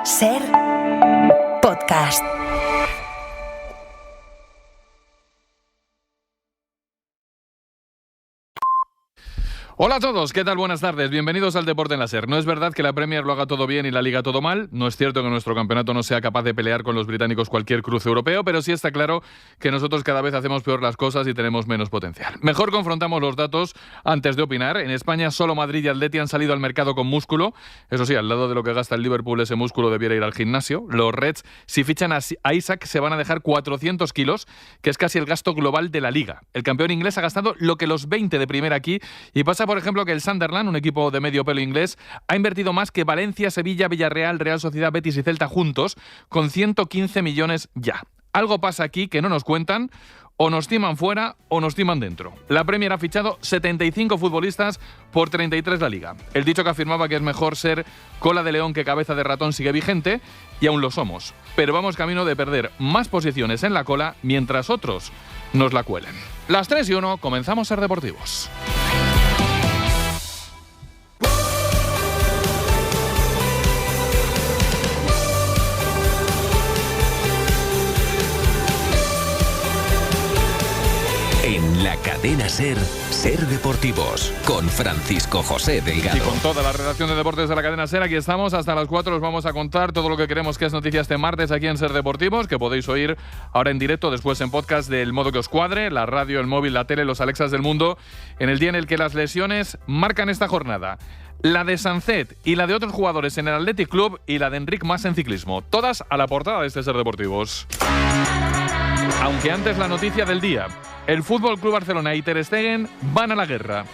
Ser podcast. Hola a todos, ¿qué tal? Buenas tardes, bienvenidos al Deporte en la Ser. No es verdad que la Premier lo haga todo bien y la Liga todo mal, no es cierto que nuestro campeonato no sea capaz de pelear con los británicos cualquier cruce europeo, pero sí está claro que nosotros cada vez hacemos peor las cosas y tenemos menos potencial. Mejor confrontamos los datos antes de opinar. En España solo Madrid y Atleti han salido al mercado con músculo, eso sí, al lado de lo que gasta el Liverpool ese músculo debiera ir al gimnasio. Los Reds, si fichan a Isaac, se van a dejar 400 kilos, que es casi el gasto global de la Liga. El campeón inglés ha gastado lo que los 20 de primera aquí y pasa, por ejemplo, que el Sunderland, un equipo de medio pelo inglés, ha invertido más que Valencia, Sevilla, Villarreal, Real Sociedad, Betis y Celta juntos, con 115 millones ya. Algo pasa aquí que no nos cuentan, o nos timan fuera o nos timan dentro. La Premier ha fichado 75 futbolistas por 33 la Liga. El dicho que afirmaba que es mejor ser cola de león que cabeza de ratón sigue vigente, y aún lo somos. Pero vamos camino de perder más posiciones en la cola mientras otros nos la cuelen. Las 3:01, comenzamos Ser Deportivos. En la cadena Ser, Ser Deportivos, con Francisco José Delgado. Y con toda la redacción de deportes de la cadena Ser, aquí estamos. Hasta las 4 os vamos a contar todo lo que queremos que es noticia este martes aquí en Ser Deportivos, que podéis oír ahora en directo, después en podcast del modo que os cuadre, la radio, el móvil, la tele, los Alexas del mundo, en el día en el que las lesiones marcan esta jornada. La de Sancet y la de otros jugadores en el Athletic Club y la de Enric Mas en ciclismo. Todas a la portada de este Ser Deportivos. Aunque antes la noticia del día. El Fútbol Club Barcelona y Ter Stegen van a la guerra.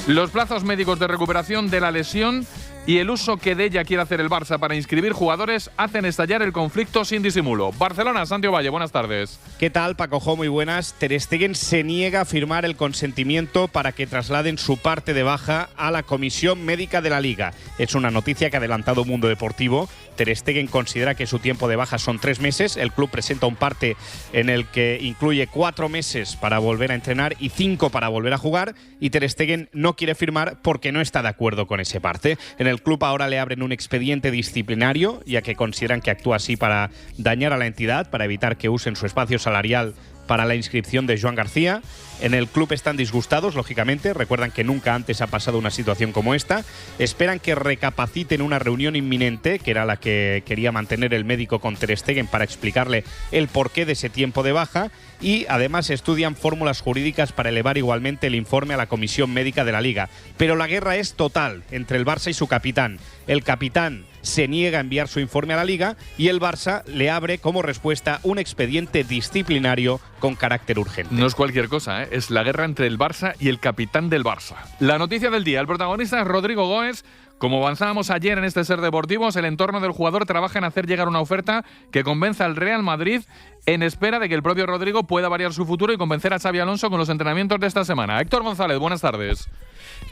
Los plazos médicos de recuperación de la lesión y el uso que de ella quiere hacer el Barça para inscribir jugadores hacen estallar el conflicto sin disimulo. Barcelona, Santiago Valle, buenas tardes. ¿Qué tal, Paco Jo? Muy buenas. Ter Stegen se niega a firmar el consentimiento para que trasladen su parte de baja a la Comisión Médica de la Liga. Es una noticia que ha adelantado Mundo Deportivo. Ter Stegen considera que su tiempo de baja son 3 meses. El club presenta un parte en el que incluye 4 meses para volver a entrenar y 5 para volver a jugar. Y Ter Stegen no quiere firmar porque no está de acuerdo con ese parte. En el club ahora le abren un expediente disciplinario, ya que consideran que actúa así para dañar a la entidad, para evitar que usen su espacio salarial para la inscripción de Joan García. En el club están disgustados, lógicamente. Recuerdan que nunca antes ha pasado una situación como esta. Esperan que recapaciten una reunión inminente, que era la que quería mantener el médico con Ter Stegen para explicarle el porqué de ese tiempo de baja. Y además estudian fórmulas jurídicas para elevar igualmente el informe a la Comisión Médica de la Liga. Pero la guerra es total entre el Barça y su capitán. El capitán se niega a enviar su informe a la Liga y el Barça le abre como respuesta un expediente disciplinario con carácter urgente. No es cualquier cosa, ¿eh? Es la guerra entre el Barça y el capitán del Barça. La noticia del día, el protagonista es Rodrigo Goes. Como avanzábamos ayer en este Ser Deportivos, el entorno del jugador trabaja en hacer llegar una oferta que convenza al Real Madrid en espera de que el propio Rodrigo pueda variar su futuro y convencer a Xabi Alonso con los entrenamientos de esta semana. Héctor González, buenas tardes.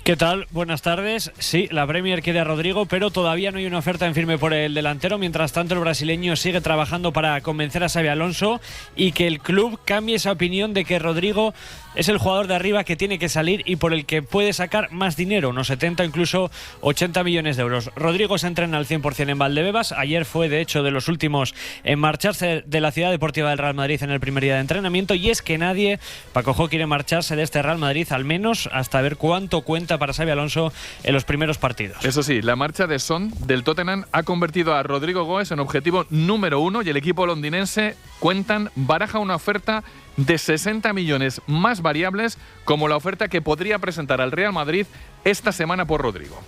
¿Qué tal? Buenas tardes. Sí, la Premier quiere a Rodrigo, pero todavía no hay una oferta en firme por el delantero. Mientras tanto, el brasileño sigue trabajando para convencer a Xabi Alonso y que el club cambie esa opinión de que Rodrigo es el jugador de arriba que tiene que salir y por el que puede sacar más dinero, unos 70 incluso 80 millones de euros. Rodrigo se entrena al 100% en Valdebebas. Ayer fue, de hecho, de los últimos en marcharse de la Ciudad Deportiva del Real Madrid en el primer día de entrenamiento. Y es que nadie, Paco Jo, quiere marcharse de este Real Madrid, al menos hasta ver cuánto cuenta para Xabi Alonso en los primeros partidos. Eso sí, la marcha de Son del Tottenham ha convertido a Rodrigo Goes en objetivo número 1 y el equipo londinense baraja una oferta de 60 millones más variables como la oferta que podría presentar al Real Madrid esta semana por Rodrigo.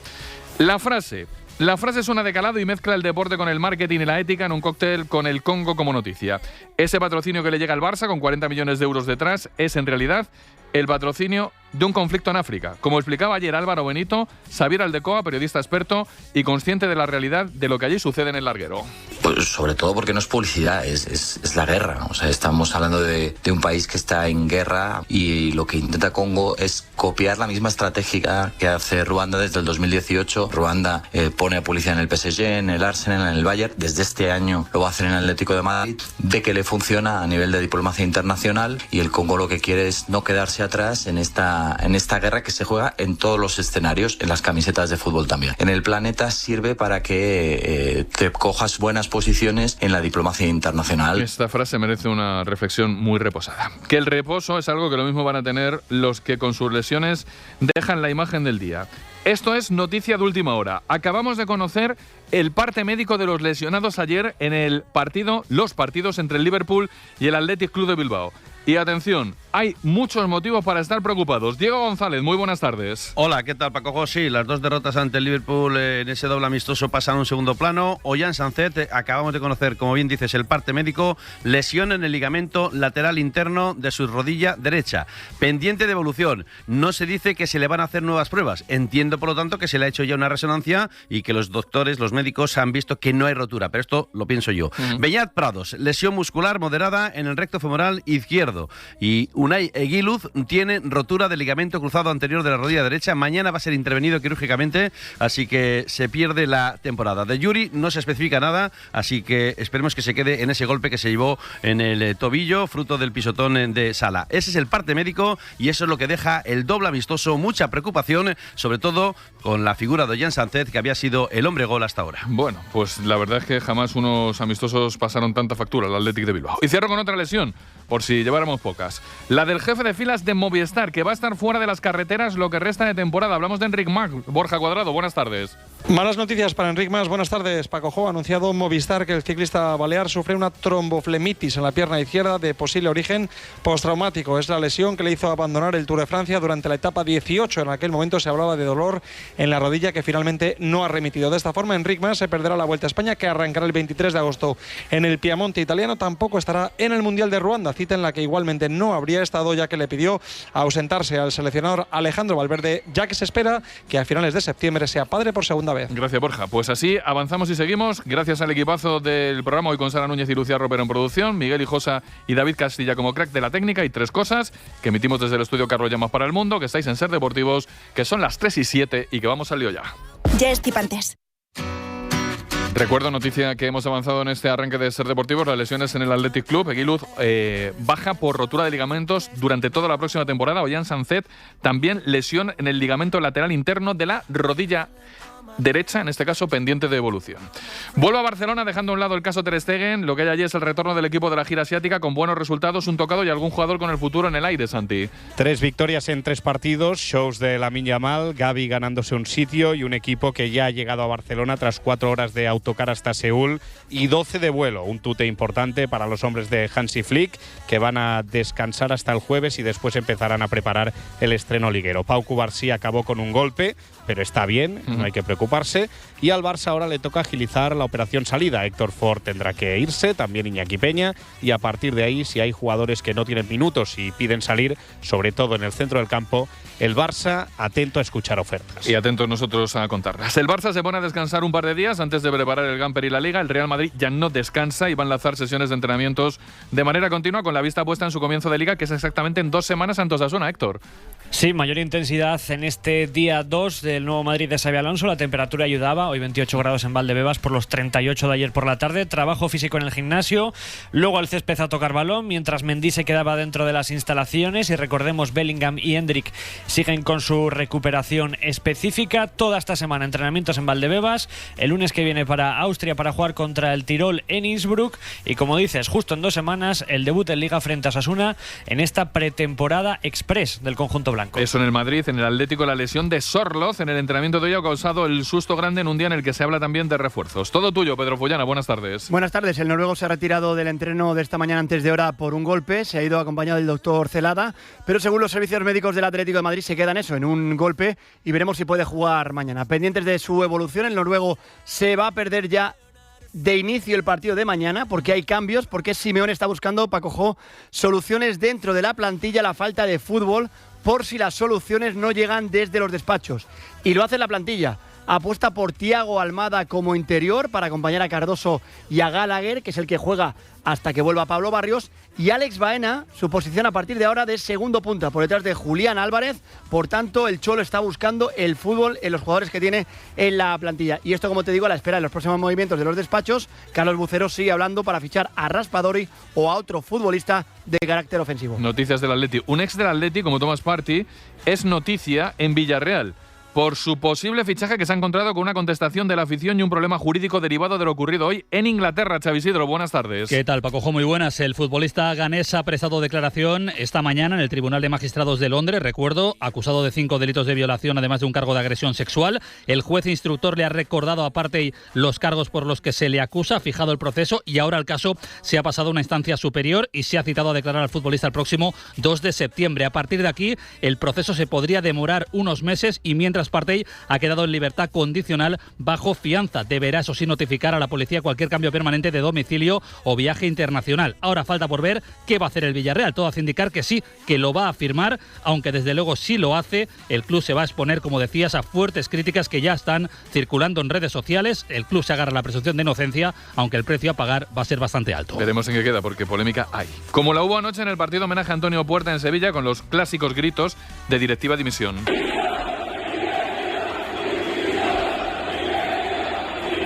La frase es una de calado y mezcla el deporte con el marketing y la ética en un cóctel con el Congo como noticia. Ese patrocinio que le llega al Barça con 40 millones de euros detrás es en realidad el patrocinio de un conflicto en África. Como explicaba ayer Álvaro Benito, Xavier Aldecoa, periodista experto y consciente de la realidad de lo que allí sucede en el larguero. Pues sobre todo porque no es publicidad, es la guerra. O sea, estamos hablando de un país que está en guerra y lo que intenta Congo es copiar la misma estrategia que hace Ruanda desde el 2018. Ruanda pone a policía en el PSG, en el Arsenal, en el Bayern. Desde este año lo va a hacer en el Atlético de Madrid. De que le funciona a nivel de diplomacia internacional, y el Congo lo que quiere es no quedarse atrás en esta guerra que se juega en todos los escenarios, en las camisetas de fútbol también. En el planeta sirve para que te cojas buenas posiciones en la diplomacia internacional. Esta frase merece una reflexión muy reposada. Que el reposo es algo que lo mismo van a tener los que con sus lesiones dejan la imagen del día. Esto es noticia de última hora. Acabamos de conocer el parte médico de los lesionados ayer en los partidos entre el Liverpool y el Athletic Club de Bilbao. Y atención, hay muchos motivos para estar preocupados. Diego González, muy buenas tardes. Hola, ¿qué tal, Paco? Sí, las dos derrotas ante el Liverpool en ese doble amistoso pasan a un segundo plano. Ollán Sancet, acabamos de conocer, como bien dices, el parte médico, lesión en el ligamento lateral interno de su rodilla derecha. Pendiente de evolución. No se dice que se le van a hacer nuevas pruebas. Entiendo, por lo tanto, que se le ha hecho ya una resonancia y que los doctores, los médicos, han visto que no hay rotura. Pero esto lo pienso yo. Beñat Prados, lesión muscular moderada en el recto femoral izquierdo. Y Unai Eguiluz tiene rotura del ligamento cruzado anterior de la rodilla derecha. Mañana va a ser intervenido quirúrgicamente, así que se pierde la temporada. De Yuri no se especifica nada, así que esperemos que se quede en ese golpe que se llevó en el tobillo, fruto del pisotón de Sala. Ese es el parte médico y eso es lo que deja el doble amistoso. Mucha preocupación, sobre todo con la figura de Ollán Sancet, que había sido el hombre gol hasta ahora. Bueno, pues la verdad es que jamás unos amistosos pasaron tanta factura al Athletic de Bilbao. Y cierro con otra lesión, por si lleváramos pocas. La del jefe de filas de Movistar, que va a estar fuera de las carreteras lo que resta de temporada. Hablamos de Enric Mas. Borja Cuadrado, buenas tardes. Malas noticias para Enric Mas. Buenas tardes. Paco Jo ha anunciado Movistar que el ciclista balear sufre una tromboflemitis en la pierna izquierda de posible origen postraumático. Es la lesión que le hizo abandonar el Tour de Francia durante la etapa 18. En aquel momento se hablaba de dolor en la rodilla que finalmente no ha remitido. De esta forma, Enric Mas se perderá la Vuelta a España, que arrancará el 23 de agosto en el Piamonte italiano. Tampoco estará en el Mundial de Ruanda, cita en la que igualmente no habría estado, ya que le pidió ausentarse al seleccionador Alejandro Valverde, ya que se espera que a finales de septiembre sea padre por segunda vez. Gracias, Borja. Pues así avanzamos y seguimos. Gracias al equipazo del programa, hoy con Sara Núñez y Lucía Ropero en producción, Miguel Hijosa y David Castilla como crack de la técnica, y tres cosas que emitimos desde el estudio Carlos Llamas para el mundo, que estáis en Ser Deportivos, que son las 3:07 y que vamos al lío ya. Ya estipantes. Recuerdo, noticia que hemos avanzado en este arranque de Ser Deportivos, las lesiones en el Athletic Club. Eguiluz baja por rotura de ligamentos durante toda la próxima temporada. Ollán Sancet también lesión en el ligamento lateral interno de la rodilla derecha, en este caso pendiente de evolución. Vuelvo a Barcelona dejando a un lado el caso Ter Stegen. Lo que hay allí es el retorno del equipo de la gira asiática con buenos resultados, un tocado y algún jugador con el futuro en el aire, Santi. 3 victorias en 3 partidos, shows de Lamine Yamal, Gavi ganándose un sitio y un equipo que ya ha llegado a Barcelona tras 4 horas de autocar hasta Seúl y 12 de vuelo. Un tute importante para los hombres de Hansi Flick, que van a descansar hasta el jueves y después empezarán a preparar el estreno liguero. Pau Cubarsí acabó con un golpe, pero está bien, no hay que preocuparse. Y al Barça ahora le toca agilizar la operación salida. Héctor Ford tendrá que irse, también Iñaki Peña, y a partir de ahí, si hay jugadores que no tienen minutos y piden salir, sobre todo en el centro del campo, el Barça atento a escuchar ofertas. Y atentos nosotros a contarlas. El Barça se pone a descansar un par de días antes de preparar el Gamper y la Liga. El Real Madrid ya no descansa y va a enlazar sesiones de entrenamientos de manera continua, con la vista puesta en su comienzo de Liga, que es exactamente en 2 semanas ante Osasuna, Héctor. Sí, mayor intensidad en este día 2 del nuevo Madrid de Xabi Alonso. La temperatura ayudaba, hoy 28 grados en Valdebebas por los 38 de ayer por la tarde. Trabajo físico en el gimnasio, luego al césped a tocar balón, mientras Mendy se quedaba dentro de las instalaciones. Y recordemos, Bellingham y Endrick siguen con su recuperación específica. Toda esta semana entrenamientos en Valdebebas, el lunes que viene para Austria para jugar contra el Tirol en Innsbruck, y como dices, justo en 2 semanas el debut en Liga frente a Osasuna en esta pretemporada express del conjunto blanco. Eso en el Madrid. En el Atlético, la lesión de Sorloz en el entrenamiento de hoy ha causado el susto grande en un día en el que se habla también de refuerzos. Todo tuyo, Pedro Fullana, buenas tardes. Buenas tardes. El noruego se ha retirado del entreno de esta mañana antes de hora por un golpe. Se ha ido acompañado del doctor Celada, pero según los servicios médicos del Atlético de Madrid se queda en eso, en un golpe, y veremos si puede jugar mañana. Pendientes de su evolución, el noruego se va a perder ya de inicio el partido de mañana, porque hay cambios, porque Simeone está buscando, Paco Jo, soluciones dentro de la plantilla, la falta de fútbol, por si las soluciones no llegan desde los despachos. Y lo hace la plantilla. apuesta por Thiago Almada como interior para acompañar a Cardoso y a Gallagher, que es el que juega hasta que vuelva Pablo Barrios, y Alex Baena, su posición a partir de ahora de segundo punta, por detrás de Julián Álvarez. Por tanto, el Cholo está buscando el fútbol en los jugadores que tiene en la plantilla. Y esto, como te digo, a la espera de los próximos movimientos de los despachos. Carlos Bucero sigue hablando para fichar a Raspadori o a otro futbolista de carácter ofensivo. Noticias del Atleti. Un ex del Atleti, como Thomas Partey, es noticia en Villarreal por su posible fichaje, que se ha encontrado con una contestación de la afición y un problema jurídico derivado de lo ocurrido hoy en Inglaterra. Xavi Isidro, buenas tardes. ¿Qué tal, Paco? Muy buenas. El futbolista ganés ha prestado declaración esta mañana en el Tribunal de Magistrados de Londres, recuerdo, acusado de 5 delitos de violación, además de un cargo de agresión sexual. El juez instructor le ha recordado a Partey los cargos por los que se le acusa, ha fijado el proceso y ahora el caso se ha pasado a una instancia superior y se ha citado a declarar al futbolista el próximo 2 de septiembre. A partir de aquí, el proceso se podría demorar unos meses y mientras Partey ha quedado en libertad condicional bajo fianza. Deberá, eso sí, notificar a la policía cualquier cambio permanente de domicilio o viaje internacional. Ahora falta por ver qué va a hacer el Villarreal. Todo hace indicar que sí, que lo va a firmar, aunque desde luego si lo hace, el club se va a exponer, como decías, a fuertes críticas que ya están circulando en redes sociales. El club se agarra a la presunción de inocencia, aunque el precio a pagar va a ser bastante alto. Veremos en qué queda, porque polémica hay. Como la hubo anoche en el partido homenaje a Antonio Puerta en Sevilla, con los clásicos gritos de directiva dimisión.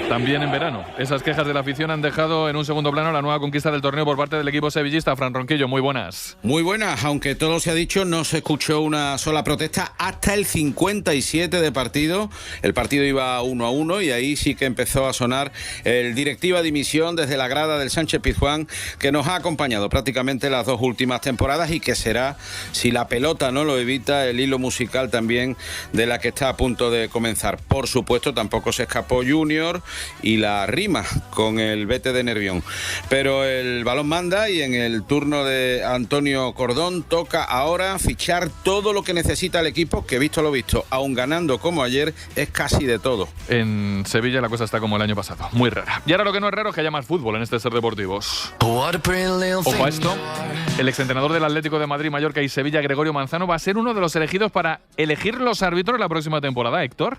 También en verano. Esas quejas de la afición han dejado en un segundo plano la nueva conquista del torneo por parte del equipo sevillista. Fran Ronquillo, muy buenas. Muy buenas, aunque todo se ha dicho, no se escuchó una sola protesta hasta el 57 de partido. El partido iba 1-1 y ahí sí que empezó a sonar el directiva dimisión desde la grada del Sánchez Pizjuán, que nos ha acompañado prácticamente las 2 últimas temporadas y que será, si la pelota no lo evita, el hilo musical también de la que está a punto de comenzar. Por supuesto, tampoco se escapó Junior y la rima con el Vete de Nervión, pero el balón manda y en el turno de Antonio Cordón toca ahora fichar todo lo que necesita el equipo, que visto lo visto, aun ganando como ayer, es casi de todo. En Sevilla la cosa está como el año pasado, muy rara. Y ahora lo que no es raro es que haya más fútbol en este Ser Deportivos. Ojo a esto, el exentrenador del Atlético de Madrid, Mallorca y Sevilla, Gregorio Manzano, va a ser uno de los elegidos para elegir los árbitros la próxima temporada. Héctor.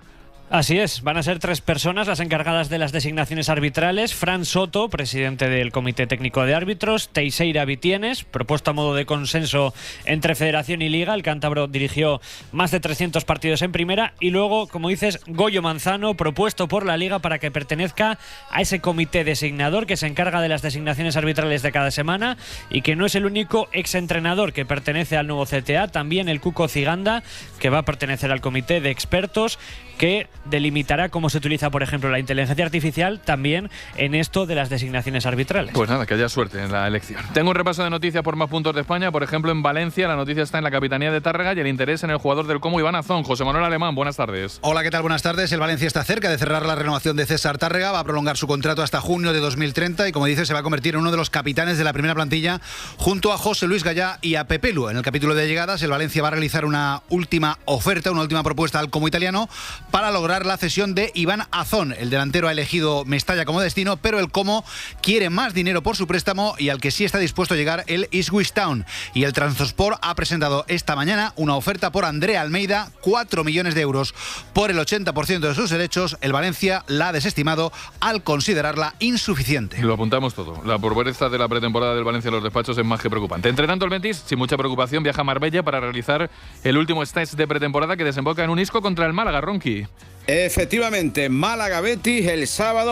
Así es, van a ser 3 personas las encargadas de las designaciones arbitrales. Fran Soto, presidente del Comité Técnico de Árbitros; Teixeira Vitienes, propuesto a modo de consenso entre Federación y Liga. El cántabro dirigió más de 300 partidos en primera. Y luego, como dices, Goyo Manzano, propuesto por la Liga para que pertenezca a ese comité designador que se encarga de las designaciones arbitrales de cada semana y que no es el único exentrenador que pertenece al nuevo CTA. También el Cuco Ciganda, que va a pertenecer al comité de expertos, que delimitará cómo se utiliza, por ejemplo, la inteligencia artificial también en esto de las designaciones arbitrales. Pues nada, que haya suerte en la elección. Tengo un repaso de noticias por más puntos de España. Por ejemplo, en Valencia la noticia está en la capitanía de Tárrega y el interés en el jugador del Como, Iván Azón. José Manuel Alemán, buenas tardes. Hola, ¿qué tal? Buenas tardes. El Valencia está cerca de cerrar la renovación de César Tárrega. Va a prolongar su contrato hasta junio de 2030 y, como dice, se va a convertir en uno de los capitanes de la primera plantilla junto a José Luis Gallá y a Pepe Lu. En el capítulo de llegadas, el Valencia va a realizar una última oferta, una última propuesta al Como italiano para lograr la cesión de Iván Azón. El delantero ha elegido Mestalla como destino, pero el Como quiere más dinero por su préstamo y al que sí está dispuesto a llegar el Ipswich Town. Y el Trabzonspor ha presentado esta mañana una oferta por Andrea Almeida, 4 millones de euros por el 80% de sus derechos. El Valencia la ha desestimado al considerarla insuficiente. Lo apuntamos todo. La pobreza de la pretemporada del Valencia en los despachos es más que preocupante. Entre tanto, el Betis, sin mucha preocupación, viaja a Marbella para realizar el último test de pretemporada que desemboca en un isco contra el Málaga. Ronqui. Efectivamente, Málaga-Betis el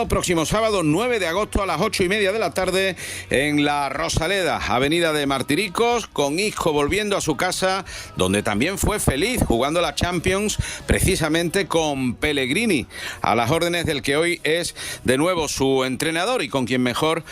próximo sábado 9 de agosto a las 8:30 de la tarde en la Rosaleda, avenida de Martiricos, con Isco volviendo a su casa, donde también fue feliz jugando la Champions, precisamente con Pellegrini, a las órdenes del que hoy es de nuevo su entrenador y con quien mejor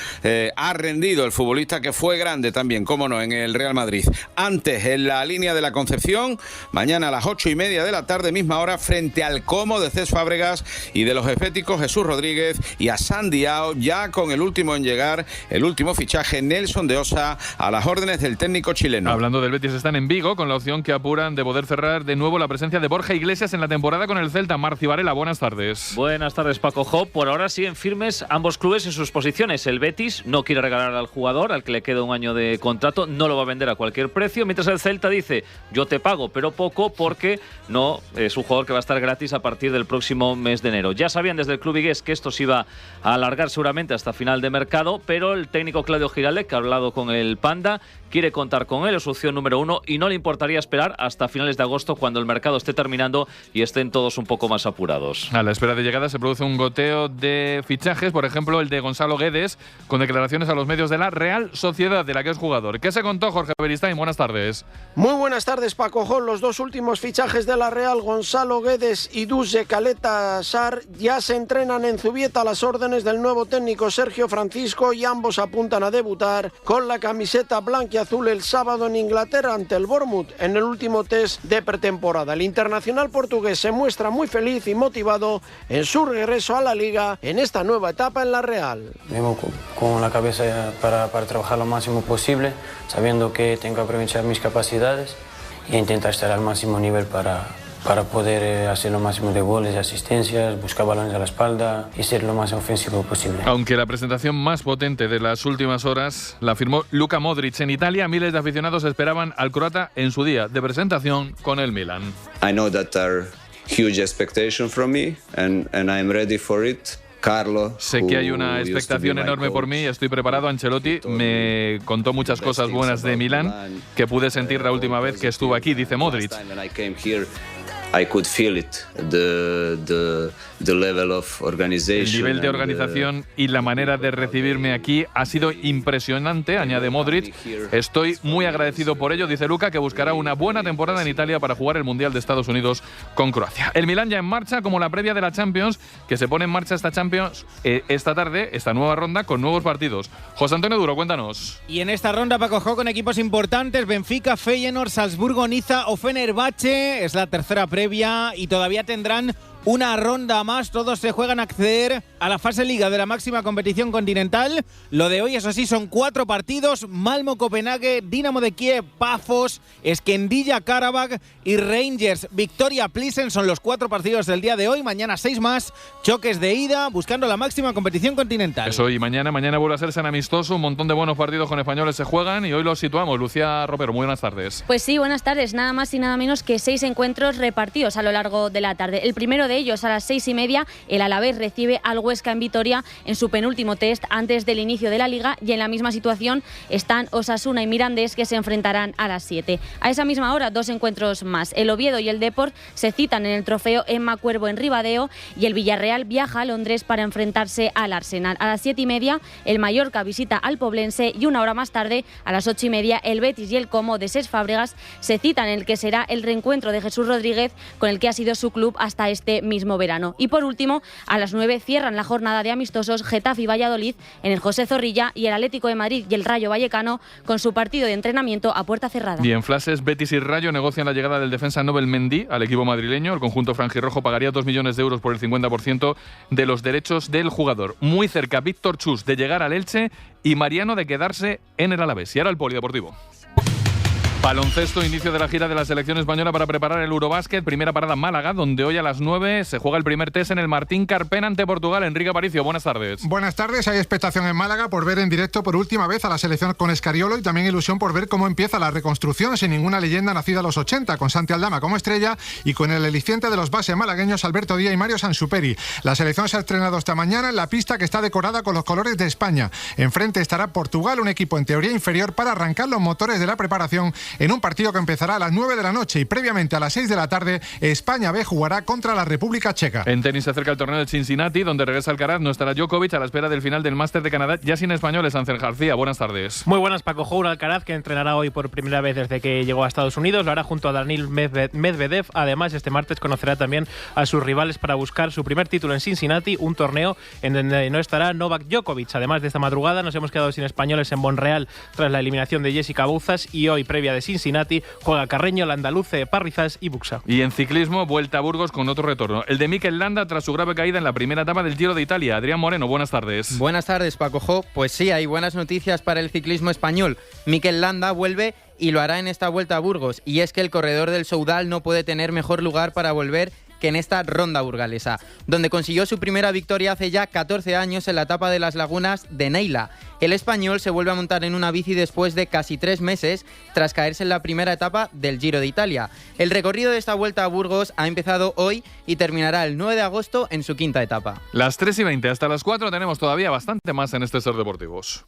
ha rendido el futbolista que fue grande también, cómo no, en el Real Madrid. Antes, en la línea de la Concepción, mañana a las 8:30 de la tarde, misma hora, frente al Como de Cés Fábregas y de los eféticos Jesús Rodríguez y a Sandiao, ya con el último en llegar, el último fichaje, Nelson de Osa, a las órdenes del técnico chileno. Hablando del Betis, están en Vigo con la opción que apuran de poder cerrar de nuevo la presencia de Borja Iglesias en la temporada con el Celta. Marci Varela, buenas tardes. Buenas tardes, Paco Jo. Por ahora siguen firmes ambos clubes en sus posiciones. El Betis no quiere regalar al jugador, al que le queda un año de contrato, no lo va a vender a cualquier precio, mientras el Celta dice, yo te pago, pero poco, porque no es un jugador que va a estar gratis a partir del el próximo mes de enero. Ya sabían desde el club vigués que esto se iba a alargar seguramente hasta final de mercado, pero el técnico Claudio Giraldez, que ha hablado con el Panda, quiere contar con él, es su opción número 1 y no le importaría esperar hasta finales de agosto cuando el mercado esté terminando y estén todos un poco más apurados. A la espera de llegada se produce un goteo de fichajes, por ejemplo el de Gonzalo Guedes, con declaraciones a los medios de la Real Sociedad, de la que es jugador. ¿Qué se contó, Jorge Beristain? Buenas tardes. Muy buenas tardes, Paco Jol. Los dos últimos fichajes de la Real, Gonzalo Guedes y Duce Caleta Sar, ya se entrenan en Zubieta a las órdenes del nuevo técnico Sergio Francisco y ambos apuntan a debutar con la camiseta blanquiazul el sábado en Inglaterra ante el Bournemouth en el último test de pretemporada. El internacional portugués se muestra muy feliz y motivado en su regreso a la Liga en esta nueva etapa en la Real. Vengo con la cabeza para trabajar lo máximo posible, sabiendo que tengo que aprovechar mis capacidades e intentar estar al máximo nivel para poder hacer lo máximo de goles y asistencias, buscar balones a la espalda y ser lo más ofensivo posible. Aunque la presentación más potente de las últimas horas la firmó Luka Modric en Italia, miles de aficionados esperaban al croata en su día de presentación con el Milan. I know that are huge expectations from me and I'm ready for it. Carlos, sé que hay una expectación enorme por mí, estoy preparado. Ancelotti me contó muchas cosas buenas de Milán que pude sentir la última vez que estuve aquí, dice Modric. I could feel it, the level of organization. El nivel de organización y la manera de recibirme aquí ha sido impresionante, añade Modric. Estoy muy agradecido por ello, dice Luka, que buscará una buena temporada en Italia para jugar el Mundial de Estados Unidos con Croacia. El Milán ya en marcha, como la previa de la Champions, que se pone en marcha esta Champions esta tarde, esta nueva ronda con nuevos partidos. José Antonio Duro, cuéntanos. Y en esta ronda, Paco Jo, con equipos importantes: Benfica, Feyenoord, Salzburgo, Niza o Fenerbahce. Es la tercera previa y todavía tendrán una ronda más. Todos se juegan a acceder a la fase Liga de la máxima competición continental. Lo de hoy, eso sí, son 4 partidos: Malmo, Copenhague, Dinamo de Kiev, Pafos, Esquendilla, Karabakh y Rangers, Victoria, Plissen. Son los 4 partidos del día de hoy. Mañana 6 más, choques de ida, buscando la máxima competición continental. Eso, y mañana vuelve a ser San Amistoso. Un montón de buenos partidos con españoles se juegan y hoy los situamos. Lucía Ropero, muy buenas tardes. Pues sí, buenas tardes. Nada más y nada menos que 6 encuentros repartidos a lo largo de la tarde. El primero de ellos a las 6:30, el Alavés recibe al Huesca en Vitoria en su penúltimo test antes del inicio de la Liga, y en la misma situación están Osasuna y Mirandés, que se enfrentarán a las 7. A esa misma hora, 2 encuentros más. El Oviedo y el Depor se citan en el trofeo Emma Cuervo en Ribadeo, y el Villarreal viaja a Londres para enfrentarse al Arsenal. A las 7:30, el Mallorca visita al Poblense, y una hora más tarde, a las 8:30, el Betis y el Como de Cesc Fábregas se citan en el que será el reencuentro de Jesús Rodríguez con el que ha sido su club hasta este mismo verano. Y por último, a las 9 cierran la jornada de amistosos Getafe y Valladolid en el José Zorrilla, y el Atlético de Madrid y el Rayo Vallecano con su partido de entrenamiento a puerta cerrada. Y en flashes, Betis y Rayo negocian la llegada del defensa Nobel Mendy al equipo madrileño. El conjunto franjirrojo pagaría 2 millones de euros por el 50% de los derechos del jugador. Muy cerca Víctor Chus de llegar al Elche y Mariano de quedarse en el Alavés. Y ahora el polideportivo. Baloncesto, inicio de la gira de la selección española para preparar el Eurobásquet. Primera parada Málaga, donde hoy a las 9 se juega el primer test en el Martín Carpena ante Portugal. Enrique Aparicio, buenas tardes. Buenas tardes. Hay expectación en Málaga por ver en directo por última vez a la selección con Escariolo, y también ilusión por ver cómo empieza la reconstrucción sin ninguna leyenda nacida a los 80, con Santi Aldama como estrella y con el aliciente de los bases malagueños Alberto Díaz y Mario Sansuperi. La selección se ha estrenado esta mañana en la pista, que está decorada con los colores de España. Enfrente estará Portugal, un equipo en teoría inferior, para arrancar los motores de la preparación en un partido que empezará a las 9 de la noche, y previamente a las 6 de la tarde España B jugará contra la República Checa. En tenis se acerca el torneo de Cincinnati, donde regresa Alcaraz. No estará Djokovic, a la espera del final del Máster de Canadá, ya sin españoles. Ángel García, buenas tardes. Muy buenas, Paco Jour. Alcaraz, que entrenará hoy por primera vez desde que llegó a Estados Unidos, lo hará junto a Daniil Medvedev. Además, este martes conocerá también a sus rivales para buscar su primer título en Cincinnati, un torneo en donde no estará Novak Djokovic. Además, de esta madrugada nos hemos quedado sin españoles en Montreal tras la eliminación de Jessica Bouzas, y hoy, previa de Cincinnati, juega Carreño, Landaluce, Parrizas y Buxa. Y en ciclismo, vuelta a Burgos con otro retorno. El de Mikel Landa tras su grave caída en la primera etapa del Giro de Italia. Adrián Moreno, buenas tardes. Buenas tardes, Paco Jo. Pues sí, hay buenas noticias para el ciclismo español. Mikel Landa vuelve y lo hará en esta vuelta a Burgos. Y es que el corredor del Soudal no puede tener mejor lugar para volver que en esta ronda burgalesa, donde consiguió su primera victoria hace ya 14 años en la etapa de las Lagunas de Neila. El español se vuelve a montar en una bici después de casi 3 meses tras caerse en la primera etapa del Giro de Italia. El recorrido de esta vuelta a Burgos ha empezado hoy y terminará el 9 de agosto en su quinta etapa. Las 3:20 hasta las 4 tenemos todavía bastante más en este Ser Deportivos.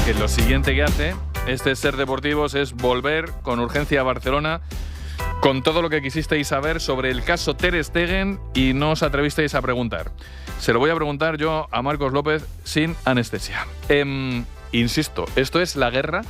Que lo siguiente que hace este Ser Deportivos es volver con urgencia a Barcelona con todo lo que quisisteis saber sobre el caso Ter Stegen y no os atrevisteis a preguntar. Se lo voy a preguntar yo a Marcos López sin anestesia. Insisto, esto es la guerra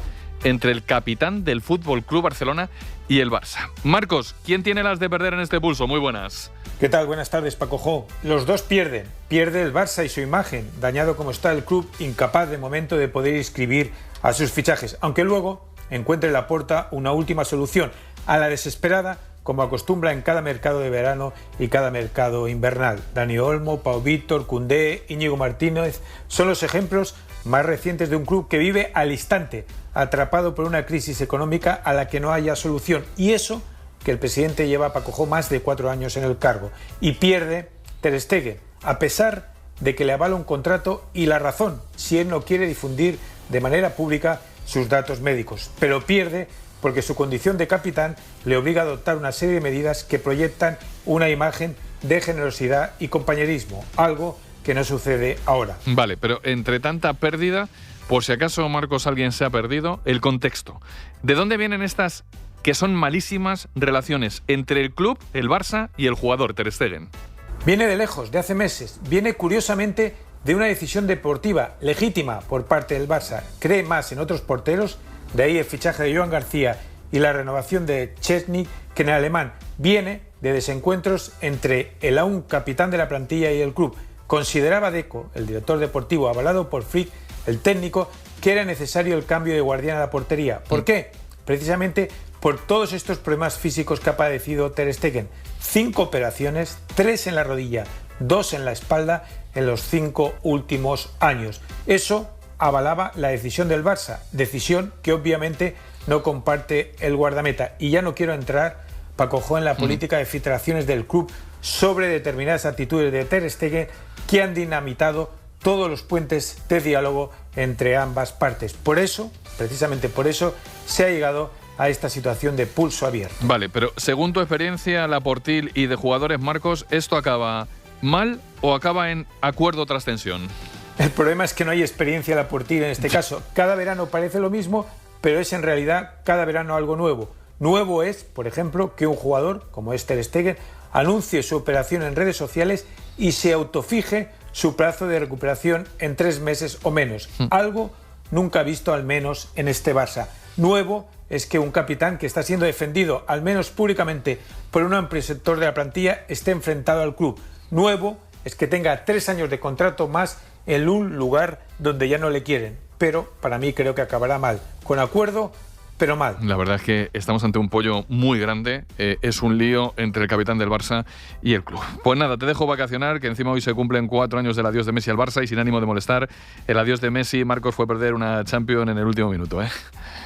entre el capitán del Fútbol Club Barcelona y el Barça. Marcos, ¿quién tiene las de perder en este pulso? Muy buenas. ¿Qué tal? Buenas tardes, Paco Jo. Los dos pierden. Pierde el Barça y su imagen, dañado como está el club, incapaz de momento de poder inscribir a sus fichajes, aunque luego encuentre Laporta una última solución, a la desesperada, como acostumbra en cada mercado de verano y cada mercado invernal. Dani Olmo, Pau Víctor, Koundé, Íñigo Martínez son los ejemplos más recientes de un club que vive al instante, atrapado por una crisis económica a la que no haya solución. Y eso que el presidente lleva, Paco Jo, más de 4 años en el cargo. Y pierde Ter Stegen, a pesar de que le avala un contrato y la razón, si él no quiere difundir de manera pública sus datos médicos. Pero pierde porque su condición de capitán le obliga a adoptar una serie de medidas que proyectan una imagen de generosidad y compañerismo, algo que no sucede ahora. Vale, pero entre tanta pérdida, por si acaso, Marcos, alguien se ha perdido, el contexto. ¿De dónde vienen estas que son malísimas relaciones entre el club, el Barça y el jugador Ter Stegen? Viene de lejos, de hace meses. Viene curiosamente de una decisión deportiva legítima por parte del Barça. Cree más en otros porteros, de ahí el fichaje de Joan García y la renovación de Szczęsny, que en el alemán. Viene de desencuentros entre el aún capitán de la plantilla y el club. Consideraba Deco, el director deportivo avalado por Flick, el técnico, que era necesario el cambio de guardián a la portería. ¿Por qué? Precisamente por todos estos problemas físicos que ha padecido Ter Stegen. 5 operaciones, 3 en la rodilla, 2 en la espalda en los 5 últimos años. Eso avalaba la decisión del Barça, decisión que obviamente no comparte el guardameta. Y ya no quiero entrar, Paco Jo, en la política de filtraciones del club sobre determinadas actitudes de Ter Stegen que han dinamitado todos los puentes de diálogo entre ambas partes. Por eso, precisamente por eso, se ha llegado a esta situación de pulso abierto. Vale, pero según tu experiencia, Laportil y de jugadores, Marcos, ¿esto acaba mal o acaba en acuerdo tras tensión? El problema es que no hay experiencia Laportil en este caso. Cada verano parece lo mismo, pero es en realidad cada verano algo nuevo. Nuevo es, por ejemplo, que un jugador, como es Ter Stegen, anuncie su operación en redes sociales y se autofije su plazo de recuperación en 3 meses o menos. Algo nunca visto, al menos en este Barça. Nuevo es que un capitán que está siendo defendido, al menos públicamente, por un amplio sector de la plantilla, esté enfrentado al club. Nuevo es que tenga 3 años de contrato más en un lugar donde ya no le quieren. Pero para mí creo que acabará mal. Con acuerdo, pero mal. La verdad es que estamos ante un pollo muy grande. Es un lío entre el capitán del Barça y el club. Pues nada, te dejo vacacionar, que encima hoy se cumplen 4 años del adiós de Messi al Barça y sin ánimo de molestar, el adiós de Messi, Marcos, fue perder una Champions en el último minuto, ¿eh?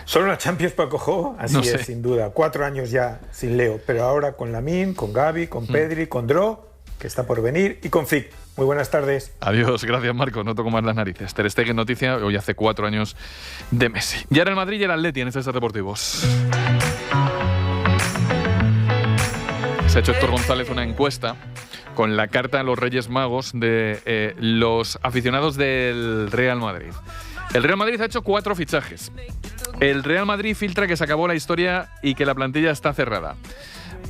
Solo una Champions, Paco Jo, así no es, sin duda. 4 años ya sin Leo, pero ahora con Lamine, con Gavi, con Pedri, con Dro, que está por venir, y con Flick. Muy buenas tardes. Adiós, gracias Marcos, no toco más las narices. Ter Stegen noticia, hoy hace 4 años de Messi. Y ahora el Madrid y el Atleti en estos deportivos. Se ha hecho Héctor González una encuesta con la carta a los Reyes Magos de los aficionados del Real Madrid. El Real Madrid ha hecho 4 fichajes. El Real Madrid filtra que se acabó la historia y que la plantilla está cerrada.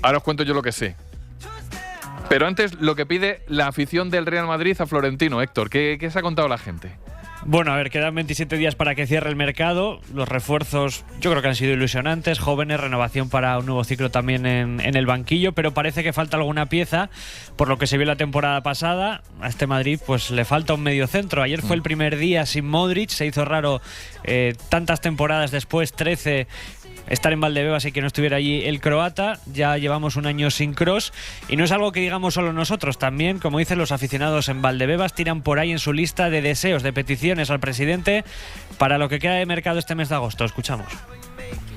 Ahora os cuento yo lo que sé. Pero antes, lo que pide la afición del Real Madrid a Florentino. Héctor, ¿qué se ha contado la gente? Bueno, a ver, quedan 27 días para que cierre el mercado. Los refuerzos yo creo que han sido ilusionantes, jóvenes, renovación para un nuevo ciclo también en el banquillo, pero parece que falta alguna pieza, por lo que se vio la temporada pasada. A este Madrid pues le falta un mediocentro. Ayer fue el primer día sin Modric, se hizo raro tantas temporadas después, 13, estar en Valdebebas y que no estuviera allí el croata. Ya llevamos un año sin Kroos y no es algo que digamos solo nosotros. También, como dicen los aficionados en Valdebebas, tiran por ahí en su lista de deseos, de peticiones al presidente para lo que queda de mercado este mes de agosto. Escuchamos.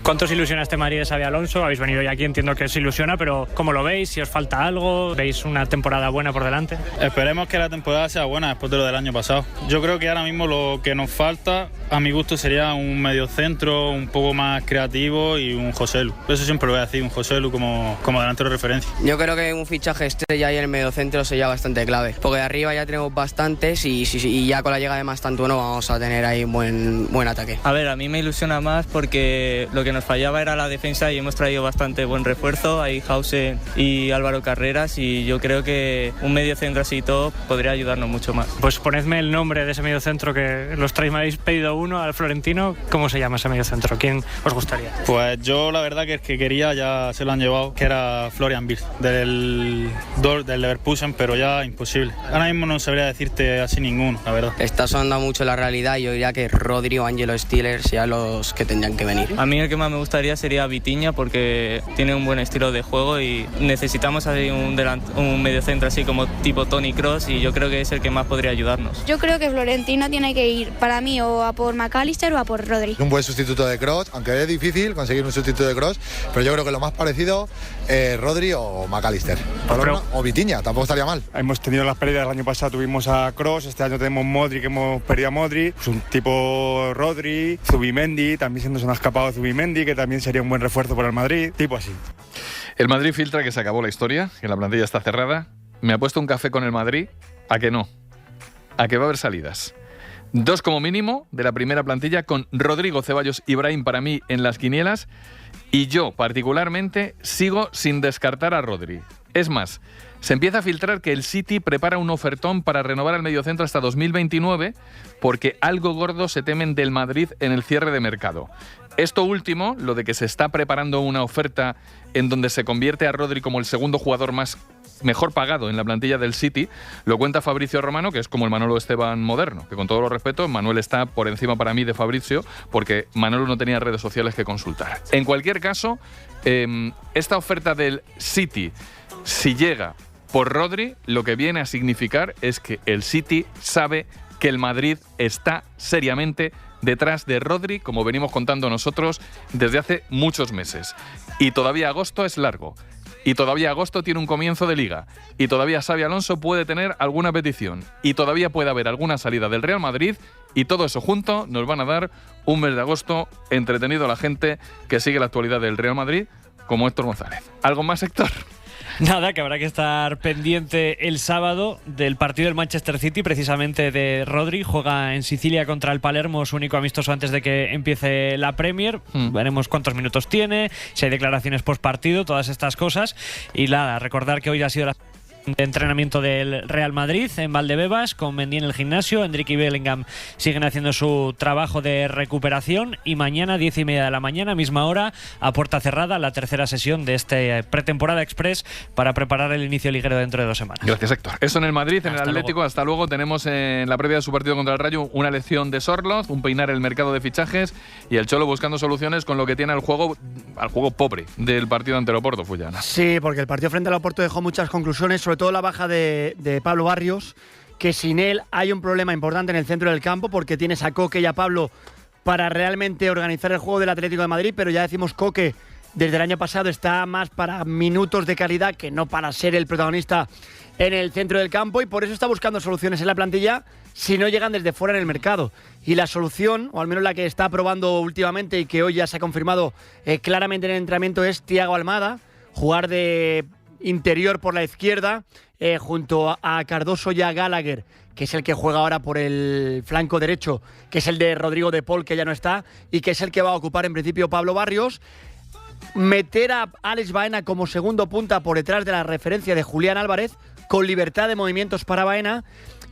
¿Cuánto os ilusiona este Madrid de Xabi Alonso? Habéis venido ya aquí, entiendo que os ilusiona, pero ¿cómo lo veis? ¿Si os falta algo? ¿Veis una temporada buena por delante? Esperemos que la temporada sea buena después de lo del año pasado. Yo creo que ahora mismo lo que nos falta, a mi gusto, sería un mediocentro un poco más creativo y un Joselu. Eso siempre lo voy a decir, un Joselu como delantero de referencia. Yo creo que un fichaje estrella ahí en el mediocentro sería bastante clave, porque de arriba ya tenemos bastantes y ya con la llegada de Mastantuono vamos a tener ahí buen ataque. A ver, a mí me ilusiona más porque lo que nos fallaba era la defensa y hemos traído bastante buen refuerzo. Hay Hausen y Álvaro Carreras y yo creo que un mediocentro así todo podría ayudarnos mucho más. Pues ponedme el nombre de ese mediocentro que los traéis, me habéis pedido uno, al Florentino. ¿Cómo se llama ese mediocentro? ¿Quién os gustaría? Pues yo la verdad que el que quería ya se lo han llevado, que era Florian Wirtz, del Leverkusen, pero ya imposible. Ahora mismo no sabría decirte así ninguno, la verdad. Está sonando mucho la realidad y yo diría que Rodri o Ángelo Stiller sean los que tendrían que venir. A mí el que más me gustaría sería Vitinha porque tiene un buen estilo de juego y necesitamos ahí un mediocentro así como tipo Toni Kroos y yo creo que es el que más podría ayudarnos. Yo creo que Florentino tiene que ir para mí o a por McAllister o a por Rodri. Un buen sustituto de Kroos, aunque es difícil conseguir un sustituto de Kroos, pero yo creo que lo más parecido es Rodri o McAllister. O Vitinha, tampoco estaría mal. Hemos tenido las pérdidas, el año pasado tuvimos a Kroos, este año tenemos Modric, hemos perdido a Modric, pues un tipo Rodri, Zubimendi, también se nos ha escapado Zubimendi, que también sería un buen refuerzo para el Madrid, tipo así. El Madrid filtra que se acabó la historia, que la plantilla está cerrada. Me ha puesto un café con el Madrid, ¿a que no? A que va a haber salidas. 2 como mínimo de la primera plantilla, con Rodrigo, Ceballos y Brahim para mí en las quinielas, y yo particularmente sigo sin descartar a Rodri. Es más, se empieza a filtrar que el City prepara un ofertón para renovar el mediocentro hasta 2029 porque algo gordo se temen del Madrid en el cierre de mercado. Esto último, lo de que se está preparando una oferta en donde se convierte a Rodri como el segundo jugador mejor pagado en la plantilla del City, lo cuenta Fabrizio Romano, que es como el Manolo Esteban moderno, que con todo los respetos, Manuel está por encima para mí de Fabrizio, porque Manolo no tenía redes sociales que consultar. En cualquier caso, esta oferta del City, si llega por Rodri, lo que viene a significar es que el City sabe que el Madrid está seriamente detrás de Rodri, como venimos contando nosotros desde hace muchos meses. Y todavía agosto es largo. Y todavía agosto tiene un comienzo de liga. Y todavía Xabi Alonso puede tener alguna petición. Y todavía puede haber alguna salida del Real Madrid. Y todo eso junto nos van a dar un mes de agosto entretenido a la gente que sigue la actualidad del Real Madrid, como Héctor González. ¿Algo más, Héctor? Nada, que habrá que estar pendiente el sábado del partido del Manchester City, precisamente de Rodri. Juega en Sicilia contra el Palermo, su único amistoso antes de que empiece la Premier. Veremos cuántos minutos tiene, si hay declaraciones post partido, todas estas cosas. Y nada, recordar que hoy ha sido la de entrenamiento del Real Madrid en Valdebebas, con Mendy en el gimnasio. Endrick y Bellingham siguen haciendo su trabajo de recuperación, y mañana 10:30 de la mañana, misma hora, a puerta cerrada, la tercera sesión de este pretemporada express para preparar el inicio liguero dentro de 2 semanas. Gracias, Héctor. Eso en el Madrid, en el Atlético. Hasta luego. Tenemos en la previa de su partido contra el Rayo una lección de Sorloz, un peinar el mercado de fichajes, y el Cholo buscando soluciones con lo que tiene al juego pobre del partido ante el Oporto, Fullana. Sí, porque el partido frente al Oporto dejó muchas conclusiones, sobre todo la baja de Pablo Barrios, que sin él hay un problema importante en el centro del campo, porque tienes a Coque y a Pablo para realmente organizar el juego del Atlético de Madrid, pero ya decimos, Coque desde el año pasado está más para minutos de calidad que no para ser el protagonista en el centro del campo, y por eso está buscando soluciones en la plantilla si no llegan desde fuera en el mercado. Y la solución, o al menos la que está probando últimamente y que hoy ya se ha confirmado claramente en el entrenamiento, es Thiago Almada, jugar de interior por la izquierda, junto a Cardoso y a Gallagher, que es el que juega ahora por el flanco derecho, que es el de Rodrigo de Paul, que ya no está, y que es el que va a ocupar en principio Pablo Barrios. Meter a Alex Baena como segundo punta por detrás de la referencia de Julián Álvarez, con libertad de movimientos para Baena,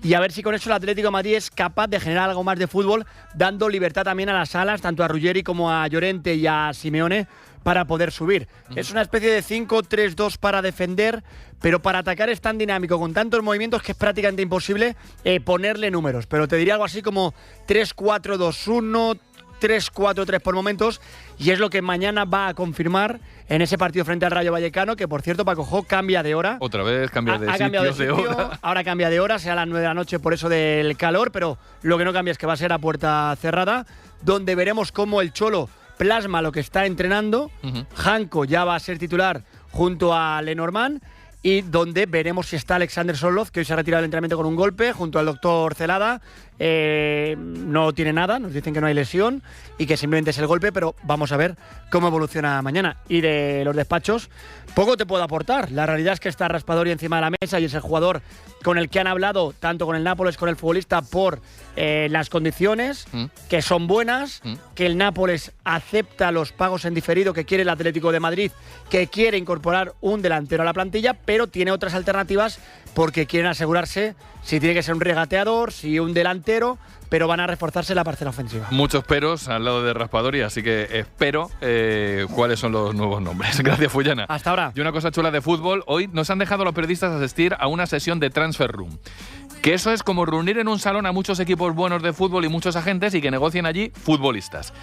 y a ver si con eso el Atlético de Madrid es capaz de generar algo más de fútbol, dando libertad también a las alas, tanto a Ruggeri como a Llorente y a Simeone, para poder subir. Es una especie de 5-3-2 para defender, pero para atacar es tan dinámico, con tantos movimientos, que es prácticamente imposible ponerle números. Pero te diría algo así como 3-4-2-1, 3-4-3 por momentos, y es lo que mañana va a confirmar en ese partido frente al Rayo Vallecano, que por cierto, Paco Jo cambia de hora. Otra vez cambia de sitio, hora. Ahora cambia de hora, será a las 9 de la noche por eso del calor, pero lo que no cambia es que va a ser a puerta cerrada, donde veremos cómo el Cholo plasma lo que está entrenando. Janko ya va a ser titular junto a Lenormand, y donde veremos si está Alexander Solov, que hoy se ha retirado del entrenamiento con un golpe, junto al doctor Celada. No tiene nada, nos dicen que no hay lesión y que simplemente es el golpe, pero vamos a ver cómo evoluciona mañana. Y de los despachos, poco te puedo aportar. La realidad es que está Raspadori encima de la mesa y es el jugador con el que han hablado, tanto con el Nápoles, con el futbolista, por las condiciones, que son buenas, que el Nápoles acepta los pagos en diferido que quiere el Atlético de Madrid, que quiere incorporar un delantero a la plantilla, pero tiene otras alternativas porque quieren asegurarse si tiene que ser un regateador, si un delantero, pero van a reforzarse la parcela ofensiva. Muchos peros al lado de Raspadori, así que espero cuáles son los nuevos nombres. Gracias, Fullana. Hasta ahora. Y una cosa chula de fútbol, hoy nos han dejado los periodistas asistir a una sesión de Transfer Room. Que eso es como reunir en un salón a muchos equipos buenos de fútbol y muchos agentes y que negocien allí futbolistas.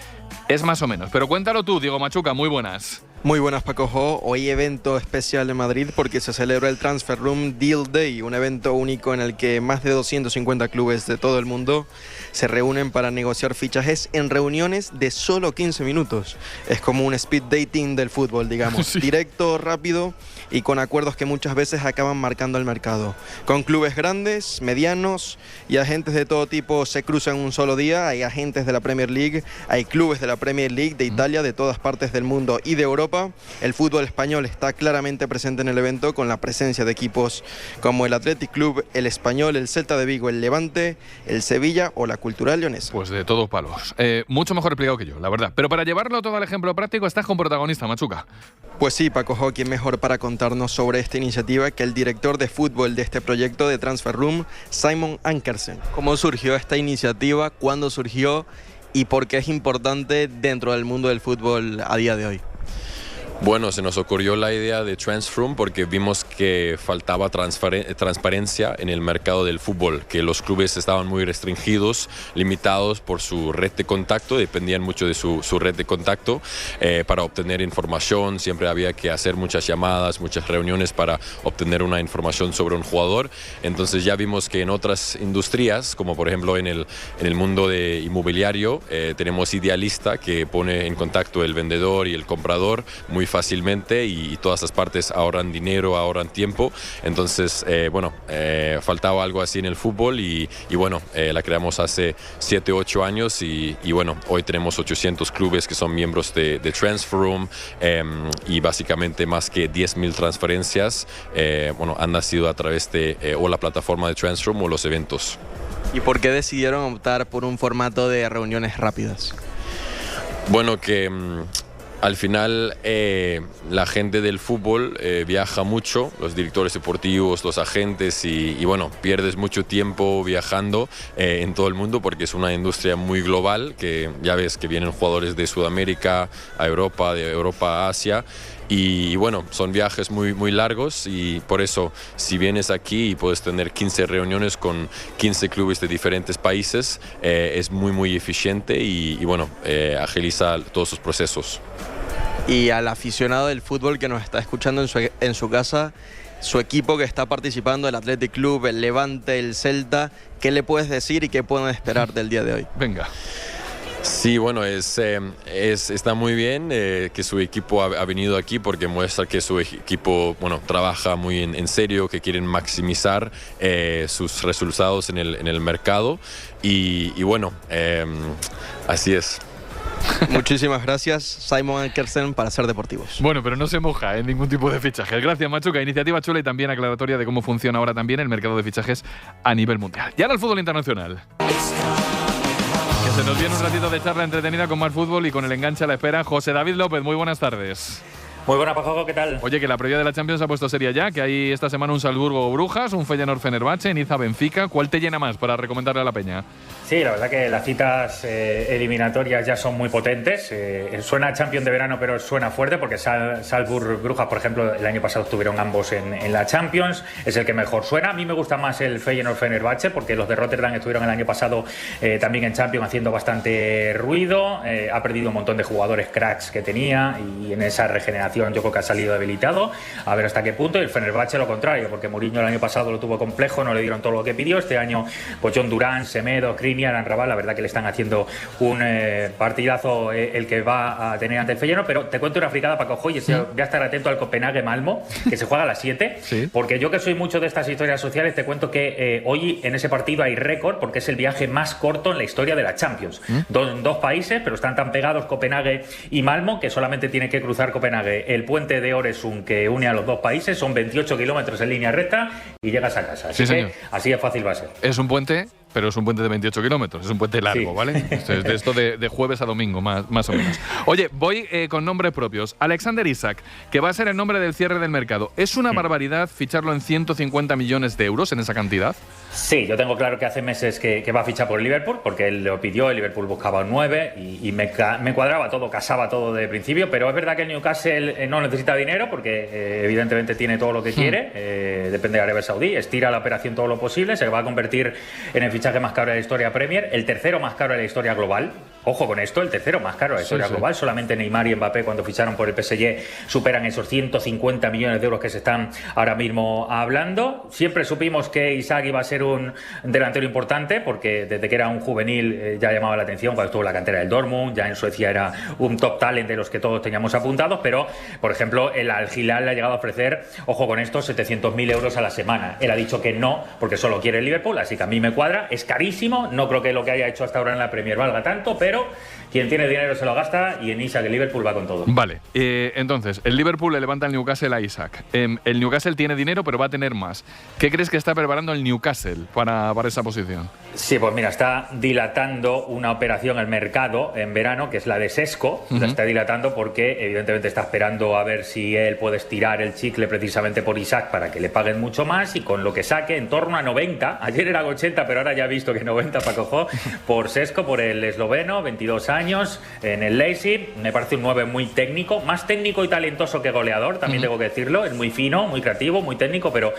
Es más o menos. Pero cuéntalo tú, Diego Machuca, muy buenas. Muy buenas, Paco Jo. Hoy evento especial en Madrid porque se celebra el Transfer Room Deal Day, un evento único en el que más de 250 clubes de todo el mundo se reúnen para negociar fichajes en reuniones de solo 15 minutos. Es como un speed dating del fútbol, digamos. Sí. Directo, rápido y con acuerdos que muchas veces acaban marcando el mercado. Con clubes grandes, medianos y agentes de todo tipo se cruzan un solo día. Hay agentes de la Premier League, hay clubes de la Premier League, de Italia, de todas partes del mundo y de Europa. El fútbol español está claramente presente en el evento con la presencia de equipos como el Athletic Club, el Español, el Celta de Vigo, el Levante, el Sevilla o la Cultural Leonesa. Pues de todos palos. Mucho mejor explicado que yo, la verdad. Pero para llevarlo todo al ejemplo práctico estás con protagonista, Machuca. Pues sí, Paco Jo, ¿quién mejor para contarnos sobre esta iniciativa que el director de fútbol de este proyecto de Transfer Room, Simon Ankersen? ¿Cómo surgió esta iniciativa? ¿Cuándo surgió? ¿Y por qué es importante dentro del mundo del fútbol a día de hoy? Bueno, se nos ocurrió la idea de Transfer Room porque vimos que faltaba transparencia en el mercado del fútbol, que los clubes estaban muy restringidos, limitados por su red de contacto, dependían mucho de su red de contacto. Para obtener información siempre había que hacer muchas llamadas, muchas reuniones para obtener una información sobre un jugador. Entonces ya vimos que en otras industrias, como por ejemplo en el mundo de inmobiliario, tenemos Idealista, que pone en contacto el vendedor y el comprador muy fácilmente y todas las partes ahorran dinero, ahorran tiempo. Entonces, faltaba algo así en el fútbol y la creamos hace 7 o 8 años y hoy tenemos 800 clubes que son miembros de Transfer Room y básicamente más que 10.000 transferencias han nacido a través de o la plataforma de Transfer Room o los eventos. ¿Y por qué decidieron optar por un formato de reuniones rápidas? Bueno, que al final la gente del fútbol viaja mucho, los directores deportivos, los agentes y pierdes mucho tiempo viajando en todo el mundo porque es una industria muy global, que ya ves que vienen jugadores de Sudamérica a Europa, de Europa a Asia. Y son viajes muy, muy largos y por eso si vienes aquí y puedes tener 15 reuniones con 15 clubes de diferentes países, es muy, muy eficiente y agiliza todos sus procesos. Y al aficionado del fútbol que nos está escuchando en su casa, su equipo que está participando, el Athletic Club, el Levante, el Celta, ¿qué le puedes decir y qué pueden esperar del día de hoy? Venga. Sí, está muy bien que su equipo ha venido aquí porque muestra que su equipo trabaja muy en serio, que quieren maximizar sus resultados en el mercado y así es. Muchísimas gracias, Simon Ankersen, para Ser Deportivos. Bueno, pero no se moja en ningún tipo de fichajes. Gracias, Machuca. Iniciativa chula y también aclaratoria de cómo funciona ahora también el mercado de fichajes a nivel mundial. Y ahora el fútbol internacional. Que se nos viene un ratito de charla entretenida con más fútbol y con el enganche a la espera. José David López, muy buenas tardes. Muy buena, Paco, ¿qué tal? Oye, que la previa de la Champions ha puesto seria ya, que hay esta semana un Salzburgo-Brujas, un Feyenoord-Fenerbahce, Niza-Benfica. ¿Cuál te llena más para recomendarle a la peña? Sí, la verdad que las citas eliminatorias ya son muy potentes. Suena Champions de verano, pero suena fuerte porque Salzburg-Brujas, por ejemplo, el año pasado estuvieron ambos en la Champions. Es el que mejor suena. A mí me gusta más el Feyenoord-Fenerbahce porque los de Rotterdam estuvieron el año pasado también en Champions haciendo bastante ruido. Ha perdido un montón de jugadores cracks que tenía y en esa regeneración coordinación yo creo que ha salido debilitado, a ver hasta qué punto. Y el Fenerbahce lo contrario, porque Mourinho el año pasado lo tuvo complejo, no le dieron todo lo que pidió. Este año pues John Durán, Semedo, Skriniar, Amrabat, la verdad que le están haciendo un partidazo el que va a tener ante el Feyenoord. Pero te cuento una fricada, Paco Joy, voy a estar atento al Copenhague-Malmo, que se juega a las 7, porque yo que soy mucho de estas historias sociales, te cuento que hoy en ese partido hay récord, porque es el viaje más corto en la historia de la Champions. Dos países, pero están tan pegados, Copenhague y Malmo, que solamente tiene que cruzar Copenhague el puente de Øresund que une a los dos países. Son 28 kilómetros en línea recta y llegas a casa. Así que así de fácil va a ser. Es un puente, pero es un puente de 28 kilómetros. Es un puente largo, ¿vale? De esto de jueves a domingo, más o menos. Oye, voy con nombres propios. Alexander Isak, que va a ser el nombre del cierre del mercado. ¿Es una barbaridad ficharlo en 150 millones de euros en esa cantidad? Sí, yo tengo claro que hace meses que va a fichar por el Liverpool, porque él lo pidió, el Liverpool buscaba un 9 y me cuadraba todo, casaba todo de principio, pero es verdad que el Newcastle no necesita dinero porque evidentemente tiene todo lo que quiere, depende de Arabia Saudí, estira la operación todo lo posible, se va a convertir en el fichaje más caro de la historia Premier, el tercero más caro de la historia global. Ojo con esto, el tercero más caro de la historia global. Solamente Neymar y Mbappé, cuando ficharon por el PSG, superan esos 150 millones de euros que se están ahora mismo hablando. Siempre supimos que Isak iba a ser un delantero importante, porque desde que era un juvenil ya llamaba la atención cuando estuvo en la cantera del Dortmund, ya en Suecia era un top talent de los que todos teníamos apuntados, pero, por ejemplo, el Al Hilal le ha llegado a ofrecer, ojo con esto, 700.000 euros a la semana. Él ha dicho que no, porque solo quiere el Liverpool, así que a mí me cuadra. Es carísimo, no creo que lo que haya hecho hasta ahora en la Premier valga tanto, pero quien tiene dinero se lo gasta y en Isak el Liverpool va con todo. Vale, entonces, el Liverpool le levanta al Newcastle a Isak. El Newcastle tiene dinero, pero va a tener más. ¿Qué crees que está preparando el Newcastle para esa posición? Sí, pues mira, está dilatando una operación el mercado en verano, que es la de Sesco. La está dilatando porque evidentemente está esperando a ver si él puede estirar el chicle precisamente por Isak para que le paguen mucho más, y con lo que saque en torno a 90, ayer era 80, pero ahora ya he visto que 90 para cojo, por Sesco, por el esloveno, 22 años, en el Leipzig. Me parece un 9 muy técnico, más técnico y talentoso que goleador, también tengo que decirlo. Es muy fino, muy creativo, muy técnico, pero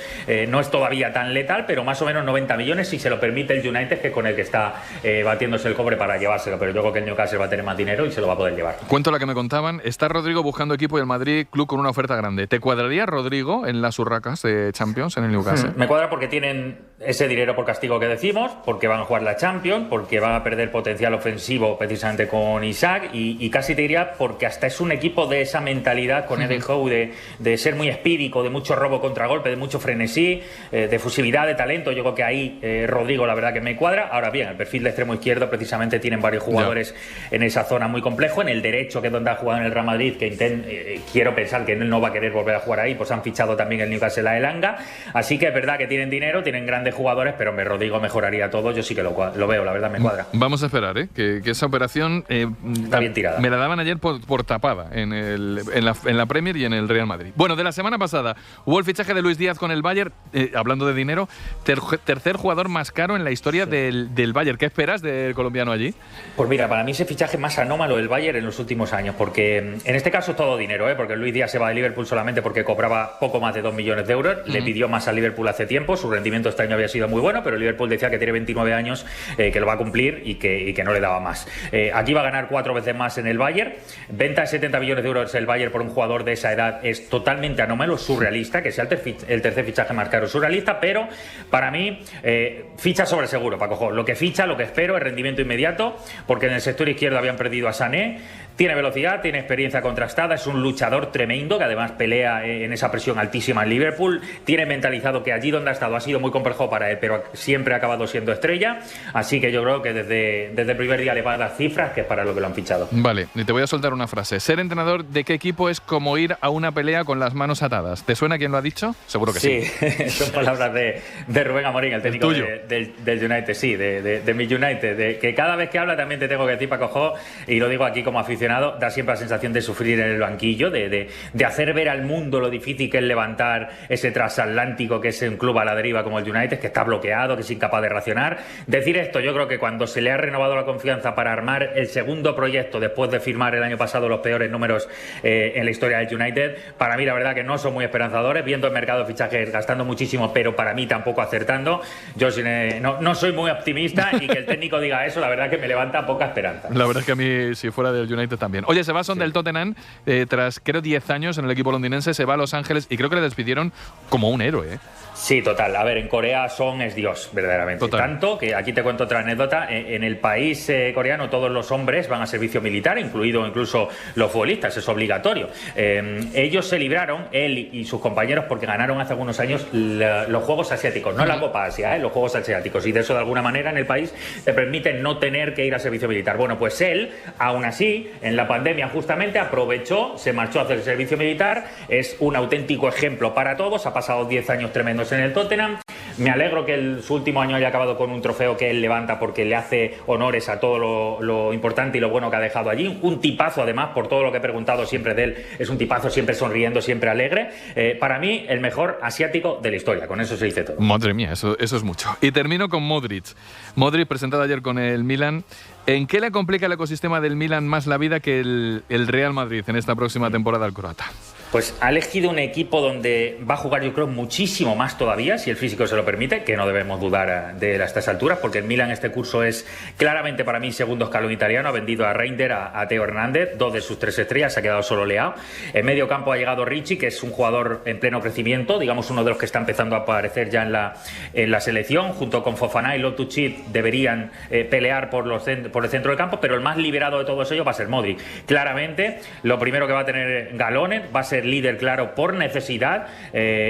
no es todavía tan letal, pero más o menos 90 millones si se lo permite el United, que es con el que está batiéndose el cobre para llevárselo, pero yo creo que el Newcastle va a tener más dinero y se lo va a poder llevar. Cuento la que me contaban. Está Rodrigo buscando equipo y el Madrid club con una oferta grande. ¿Te cuadraría Rodrigo en las urracas de Champions en el Newcastle? Me cuadra porque tienen ese dinero por castigo que decimos, porque van a jugar la Champions, porque van a perder potencial ofensivo precisamente con Isak, y casi te diría porque hasta es un equipo de esa mentalidad con Eddie Howe de ser muy espírico, de mucho robo contragolpe, de mucho frenesí, de fusividad, de talento. Yo creo que ahí Rodrigo la verdad que me cuadra. Ahora bien, el perfil de extremo izquierdo precisamente tienen varios jugadores en esa zona muy complejo. En el derecho, que es donde ha jugado en el Real Madrid, que quiero pensar que él no va a querer volver a jugar ahí, pues han fichado también el Newcastle a Elanga. Así que es verdad que tienen dinero, tienen grandes jugadores, pero Rodrigo mejoraría todo. Yo sí que lo veo, la verdad me cuadra. Vamos a esperar, que esa operación está bien tirada. Me la daban ayer por tapada en la Premier y en el Real Madrid. Bueno, de la semana pasada hubo el fichaje de Luis Díaz con el Bayern, hablando de dinero, tercer jugador más caro en la historia del Bayern. ¿Qué esperas del colombiano allí? Pues mira, para mí ese fichaje más anómalo del Bayern en los últimos años, porque en este caso es todo dinero, porque Luis Díaz se va de Liverpool solamente porque cobraba poco más de 2 millones de euros. Le pidió más al Liverpool hace tiempo, su rendimiento este año había sido muy bueno, pero el Liverpool decía que tiene 29 años, que lo va a cumplir y que no le daba más. Aquí va a ganar 4 veces más en el Bayern. Venta de 70 millones de euros el Bayern por un jugador de esa edad es totalmente anómalo, surrealista, que sea el tercer fichaje más caro, surrealista, pero para mí ficha sobre seguro, Paco. Lo que ficha, lo que espero es rendimiento inmediato, porque en el sector izquierdo habían perdido a Sané. Tiene velocidad, tiene experiencia contrastada, es un luchador tremendo que además pelea en esa presión altísima en Liverpool. Tiene mentalizado que allí donde ha estado ha sido muy complejo para él, pero siempre ha acabado siendo estrella. Así que yo creo que desde el primer día le va a dar cifras, que es para lo que lo han fichado. Vale, y te voy a soltar una frase. Ser entrenador de qué equipo es como ir a una pelea con las manos atadas. ¿Te suena quién lo ha dicho? Seguro que sí. Sí, son palabras de Rubén Amorín, el técnico del United, sí, de mi United. Que cada vez que habla también te tengo que decir, Paco, y lo digo aquí como aficionado, da siempre la sensación de sufrir en el banquillo, de hacer ver al mundo lo difícil que es levantar ese transatlántico que es un club a la deriva como el United, que está bloqueado, que es incapaz de racionar. Decir esto, yo creo que cuando se le ha renovado la confianza para armar el segundo proyecto después de firmar el año pasado los peores números en la historia del United, para mí la verdad que no son muy esperanzadores, viendo el mercado de fichajes gastando muchísimo, pero para mí tampoco acertando. Yo no soy muy optimista, y que el técnico diga eso, la verdad que me levanta poca esperanza. La verdad es que a mí, si fuera del United, United también. Oye, se va Son del Tottenham, tras creo 10 años en el equipo londinense, se va a Los Ángeles y creo que le despidieron como un héroe. Sí, total. A ver, en Corea Son es Dios, verdaderamente. Total. Tanto que aquí te cuento otra anécdota. En el país coreano todos los hombres van a servicio militar, incluido incluso los futbolistas, es obligatorio. Ellos se libraron, él y sus compañeros, porque ganaron hace algunos años los Juegos Asiáticos, no la Copa Asia, los Juegos Asiáticos. Y de eso, de alguna manera, en el país te permiten no tener que ir a servicio militar. Bueno, pues él, aún así, en la pandemia justamente aprovechó, se marchó a hacer el servicio militar. Es un auténtico ejemplo para todos. Ha pasado 10 años tremendos en el Tottenham. Me alegro que su último año haya acabado con un trofeo que él levanta porque le hace honores a todo lo importante y lo bueno que ha dejado allí. Un tipazo, además, por todo lo que he preguntado siempre de él. Es un tipazo, siempre sonriendo, siempre alegre. Para mí, el mejor asiático de la historia. Con eso se dice todo. Madre mía, eso es mucho. Y termino con Modric. Modric, presentado ayer con el Milan. ¿En qué le complica el ecosistema del Milan más la vida que el Real Madrid en esta próxima temporada al croata? Pues ha elegido un equipo donde va a jugar, yo creo, muchísimo más todavía, si el físico se lo permite, que no debemos dudar de él a estas alturas, porque el Milan este curso es claramente para mí segundo escalón italiano. Ha vendido a Reinders, a Teo Hernández, 2 de sus 3 estrellas, se ha quedado solo Leao. En medio campo ha llegado Ricci, que es un jugador en pleno crecimiento, digamos uno de los que está empezando a aparecer ya en la selección, junto con Fofana y Loftus-Cheek deberían pelear por el centro del campo, pero el más liberado de todos ellos va a ser Modric. Claramente, lo primero que va a tener Galone va a ser líder, claro, por necesidad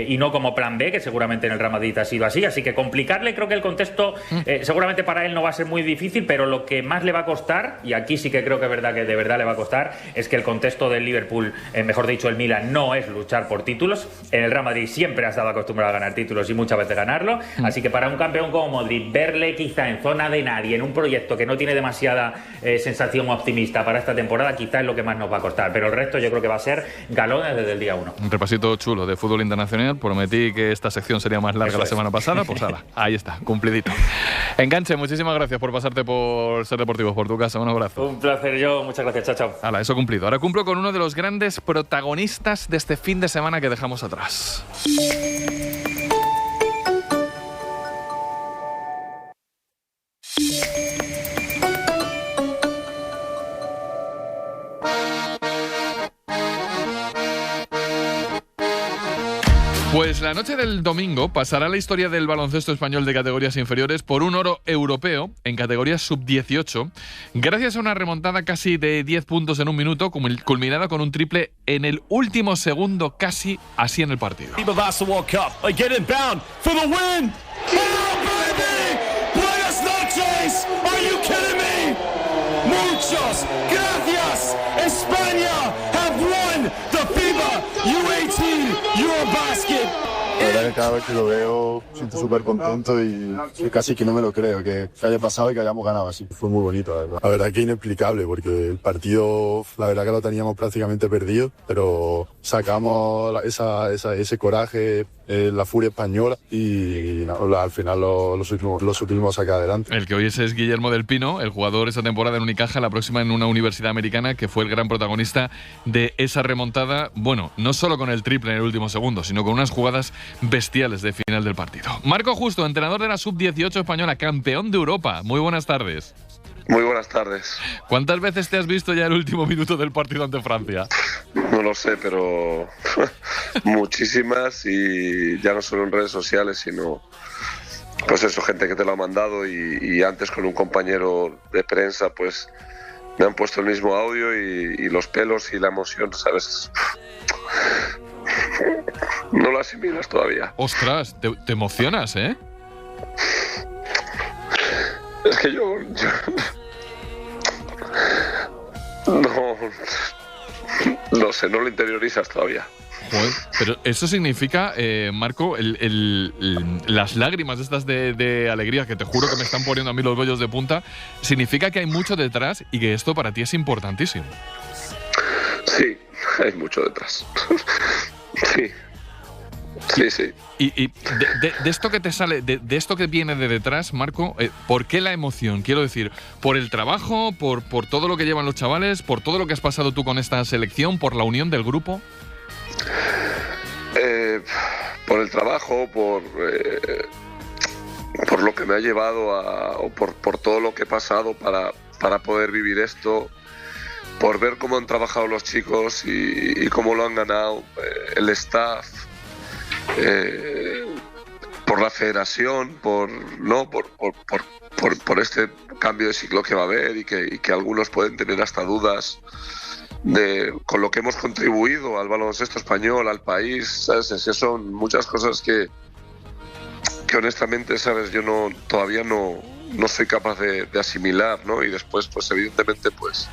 y no como plan B, que seguramente en el Real Madrid ha sido así que complicarle, creo que el contexto seguramente para él no va a ser muy difícil, pero lo que más le va a costar, y aquí sí que creo que es verdad que de verdad le va a costar, es que el contexto del Liverpool, mejor dicho el Milan, no es luchar por títulos. En el Real Madrid siempre ha estado acostumbrado a ganar títulos y muchas veces ganarlo, así que para un campeón como Modric, verle quizá en zona de nadie, en un proyecto que no tiene demasiada sensación optimista para esta temporada, quizá es lo que más nos va a costar, pero el resto yo creo que va a ser Galone desde el día 1. Un repasito chulo de fútbol internacional. Prometí que esta sección sería más larga la semana pasada, pues ala, ahí está, cumplidito. Enganche, muchísimas gracias por pasarte por Ser Deportivos, por tu casa, un abrazo. Un placer, muchas gracias, chao, chao. Ala, eso cumplido. Ahora cumplo con uno de los grandes protagonistas de este fin de semana que dejamos atrás. Pues la noche del domingo pasará la historia del baloncesto español de categorías inferiores por un oro europeo en categorías sub-18, gracias a una remontada casi de 10 puntos en un minuto, culminada con un triple en el último segundo, casi así en el partido. Muchos gracias, España have won the FIBA U18 Eurobasket. La verdad que cada vez que lo veo siento súper contento y casi que no me lo creo que haya pasado y que hayamos ganado así. Fue muy bonito, la verdad. La verdad que inexplicable porque el partido, la verdad que lo teníamos prácticamente perdido, pero sacamos ese coraje, la furia española y al final lo supimos sacar adelante. El que hoy es Guillermo del Pino, el jugador esa temporada en Unicaja, la próxima en una universidad americana, que fue el gran protagonista de esa remontada, bueno, no solo con el triple en el último segundo, sino con unas jugadas bestiales de final del partido. Marco Justo, entrenador de la sub-18 española, campeón de Europa. Muy buenas tardes. Muy buenas tardes. ¿Cuántas veces te has visto ya el último minuto del partido ante Francia? No lo sé, pero muchísimas, y ya no solo en redes sociales, sino pues eso, gente que te lo ha mandado y antes con un compañero de prensa pues me han puesto el mismo audio y los pelos y la emoción, ¿sabes? No lo asimilas todavía. Ostras, te emocionas, ¿eh? Es que yo no sé, no lo interiorizas todavía. Joder, pero eso significa, Marco, las lágrimas estas de alegría que te juro que me están poniendo a mí los vellos de punta, significa que hay mucho detrás y que esto para ti es importantísimo. Sí, hay mucho detrás. Sí. Sí. Y de esto que te sale, de esto que viene de detrás, Marco, ¿por qué la emoción? Quiero decir, ¿por el trabajo, por todo lo que llevan los chavales, por todo lo que has pasado tú con esta selección, por la unión del grupo? Por el trabajo, por lo que me ha llevado o por todo lo que he pasado para poder vivir esto. por ver cómo han trabajado los chicos y cómo lo han ganado, el staff, por la federación, por este cambio de ciclo que va a haber y que algunos pueden tener hasta dudas con lo que hemos contribuido al baloncesto español, al país, ¿sabes? Es que son muchas cosas que honestamente, ¿sabes? Yo todavía no soy capaz de asimilar, ¿no? Y después, pues evidentemente, pues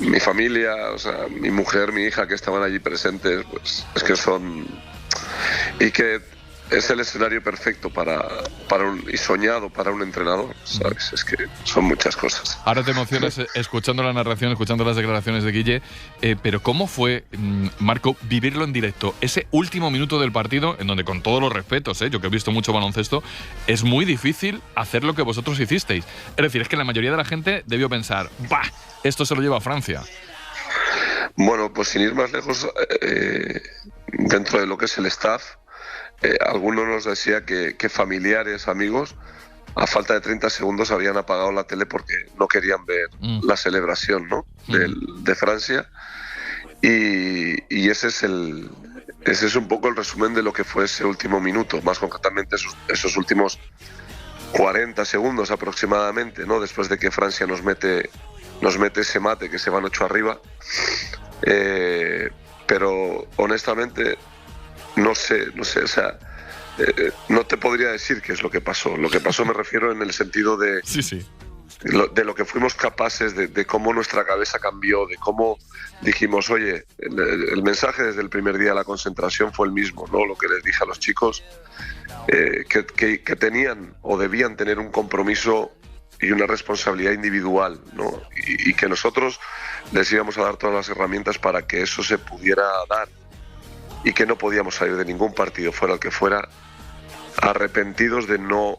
mi familia, o sea, mi mujer, mi hija que estaban allí presentes, pues es que son... Y que es el escenario perfecto y soñado para un entrenador, ¿sabes? Es que son muchas cosas. Ahora te emocionas escuchando la narración, escuchando las declaraciones de Guille, pero ¿cómo fue, Marco, vivirlo en directo? Ese último minuto del partido, en donde, con todos los respetos, yo que he visto mucho baloncesto, es muy difícil hacer lo que vosotros hicisteis. Es decir, es que la mayoría de la gente debió pensar, ¡bah! Esto se lo lleva a Francia. Bueno, pues sin ir más lejos, dentro de lo que es el staff, algunos nos decía que familiares, amigos, a falta de 30 segundos habían apagado la tele porque no querían ver la celebración, ¿no? de Francia. Y ese es un poco el resumen de lo que fue ese último minuto, más concretamente esos últimos 40 segundos aproximadamente, ¿no? Después de que Francia nos mete ese mate, que se van 8 arriba. Pero honestamente no sé, o sea, no te podría decir qué es lo que pasó. Lo que pasó me refiero en el sentido de, de lo que fuimos capaces, de cómo nuestra cabeza cambió, de cómo dijimos, oye, el mensaje desde el primer día de la concentración fue el mismo, ¿no? Lo que les dije a los chicos, que tenían o debían tener un compromiso y una responsabilidad individual, ¿no? Y que nosotros les íbamos a dar todas las herramientas para que eso se pudiera dar, y que no podíamos salir de ningún partido, fuera el que fuera, arrepentidos de no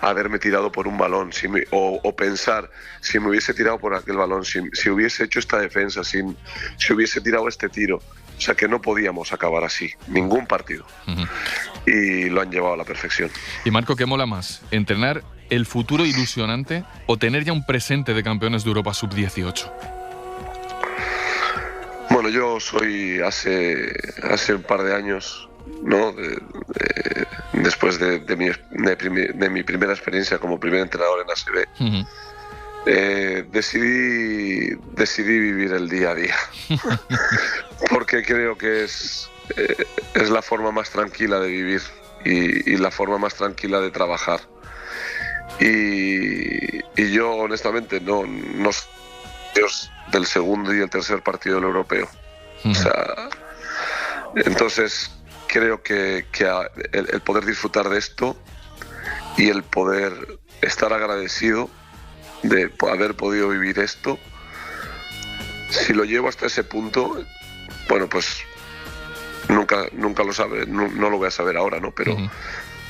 haberme tirado por un balón, o pensar, si me hubiese tirado por aquel balón, si hubiese hecho esta defensa, si hubiese tirado este tiro. O sea, que no podíamos acabar así, ningún partido. Y lo han llevado a la perfección. Y Marco, ¿qué mola más? ¿Entrenar el futuro ilusionante o tener ya un presente de campeones de Europa sub-18? Bueno, yo soy hace un par de años, ¿no? Después de mi primera experiencia como primer entrenador en ACB, decidí vivir el día a día, porque creo que es la forma más tranquila de vivir y la forma más tranquila de trabajar. Y yo honestamente no soy del segundo y el tercer partido del europeo. O sea, entonces creo que el poder disfrutar de esto y el poder estar agradecido de haber podido vivir esto, si lo llevo hasta ese punto, bueno, pues nunca lo sabe, no lo voy a saber ahora, ¿no?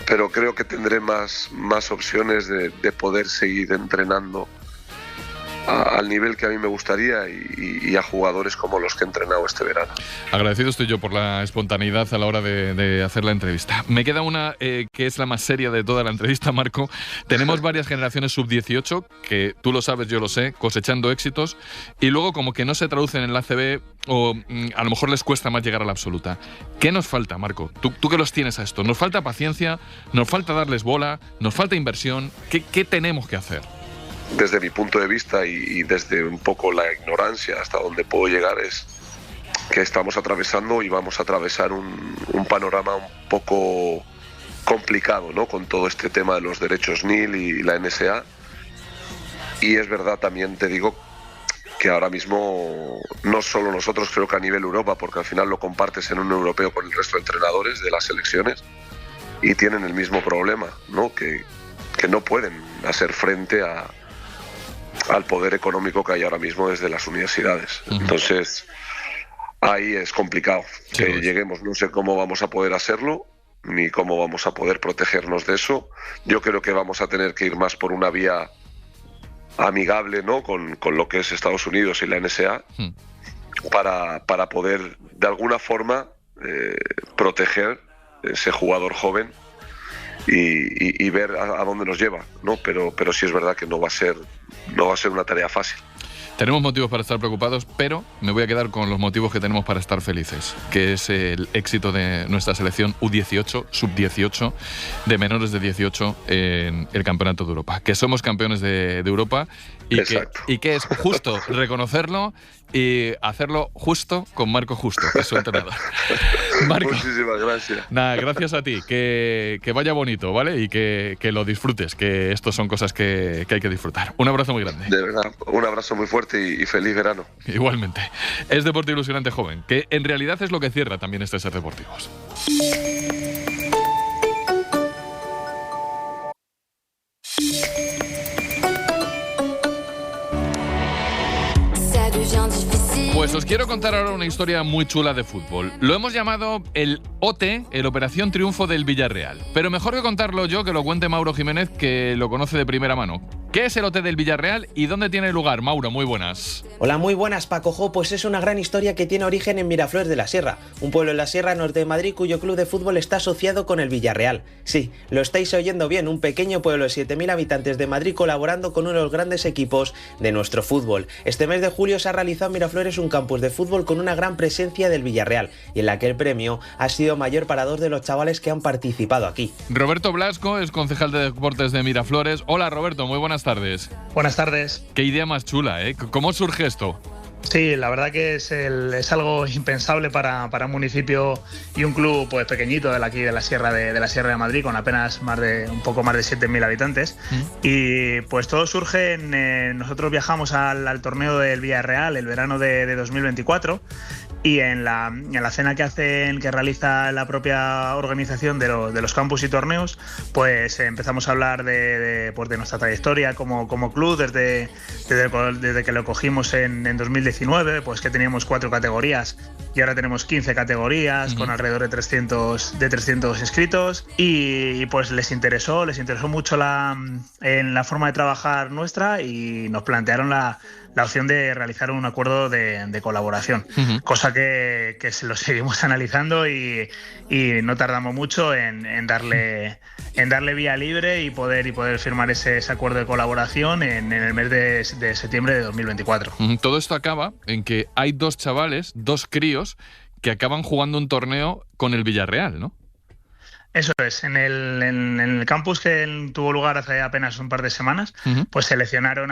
Pero creo que tendré más opciones de poder seguir entrenando al nivel que a mí me gustaría y a jugadores como los que he entrenado este verano. Agradecido estoy yo por la espontaneidad a la hora de hacer la entrevista. Me queda una que es la más seria de toda la entrevista, Marco. Tenemos varias generaciones sub-18, que tú lo sabes, yo lo sé, cosechando éxitos, y luego como que no se traducen en la ACB o a lo mejor les cuesta más llegar a la absoluta. ¿Qué nos falta, Marco? Tú que los tienes a esto. ¿Nos falta paciencia? ¿Nos falta darles bola? ¿Nos falta inversión? ¿Qué tenemos que hacer? Desde mi punto de vista y desde un poco la ignorancia hasta donde puedo llegar, es que estamos atravesando y vamos a atravesar un panorama un poco complicado, ¿no? Con todo este tema de los derechos NIL y la NSA. Y es verdad, también te digo que ahora mismo no solo nosotros, creo que a nivel Europa, porque al final lo compartes en un europeo con el resto de entrenadores de las selecciones y tienen el mismo problema, ¿no? Que no pueden hacer frente al poder económico que hay ahora mismo desde las universidades. Entonces, ahí es complicado que lleguemos. No sé cómo vamos a poder hacerlo, ni cómo vamos a poder protegernos de eso. Yo creo que vamos a tener que ir más por una vía amigable, ¿no? Con lo que es Estados Unidos y la NSA, para poder, de alguna forma, proteger ese jugador joven y ver a dónde nos lleva, ¿no? Pero sí es verdad que no va a ser una tarea fácil. Tenemos motivos para estar preocupados, pero me voy a quedar con los motivos que tenemos para estar felices, que es el éxito de nuestra selección U18, Sub-18, de menores de 18 en el Campeonato de Europa. Que somos campeones de Europa y que es justo reconocerlo y hacerlo justo con Marco Justo, que es su entrenador. Marco, muchísimas gracias. Nada, gracias a ti. Que vaya bonito, ¿vale? Y que lo disfrutes, que estos son cosas que hay que disfrutar. Un abrazo muy grande. De verdad, un abrazo muy fuerte y feliz verano. Igualmente. Es Deporte Ilusionante Joven, que en realidad es lo que cierra también este Ser Deportivos. Pues os quiero contar ahora una historia muy chula de fútbol. Lo hemos llamado el OT, el Operación Triunfo del Villarreal. Pero mejor que contarlo yo, que lo cuente Mauro Jiménez, que lo conoce de primera mano. ¿Qué es el OT del Villarreal y dónde tiene lugar? Mauro, muy buenas. Hola, muy buenas, Paco. Pues es una gran historia que tiene origen en Miraflores de la Sierra, un pueblo en la Sierra Norte de Madrid cuyo club de fútbol está asociado con el Villarreal. Sí, lo estáis oyendo bien, un pequeño pueblo de 7.000 habitantes de Madrid colaborando con uno de los grandes equipos de nuestro fútbol. Este mes de julio se ha realizado en Miraflores un campus de fútbol con una gran presencia del Villarreal y en la que el premio ha sido mayor para 2 de los chavales que han participado aquí. Roberto Blasco es concejal de deportes de Miraflores. Hola, Roberto, muy buenas tardes. Buenas tardes. Qué idea más chula, ¿eh? ¿Cómo surge esto? Sí, la verdad que es algo impensable para un municipio y un club pues pequeñito de aquí de la Sierra de Madrid, con apenas un poco más de 7.000 habitantes. Y pues todo surge nosotros viajamos al torneo del Villarreal el verano de 2024. Y en la cena que realiza la propia organización de los campus y torneos, pues empezamos a hablar de nuestra trayectoria como club desde que lo cogimos en 2019, pues que teníamos 4 categorías y ahora tenemos 15 categorías con alrededor de 300 inscritos y pues les interesó mucho en la forma de trabajar nuestra y nos plantearon la opción de realizar un acuerdo de colaboración, cosa que lo seguimos analizando y no tardamos mucho en darle vía libre y poder firmar ese acuerdo de colaboración en el mes de septiembre de 2024. Todo esto acaba en que hay 2 chavales, 2 críos, que acaban jugando un torneo con el Villarreal, ¿no? Eso es, en el campus que tuvo lugar hace apenas un par de semanas, pues seleccionaron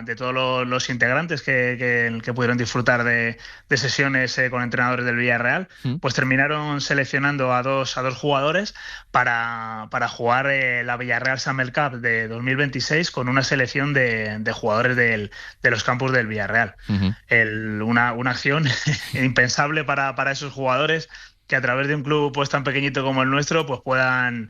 de todos los integrantes que pudieron disfrutar de sesiones con entrenadores del Villarreal, pues terminaron seleccionando a dos jugadores para jugar la Villarreal Summer Cup de 2026 con una selección de jugadores de los campus del Villarreal. Una acción impensable para esos jugadores, que a través de un club pues tan pequeñito como el nuestro pues puedan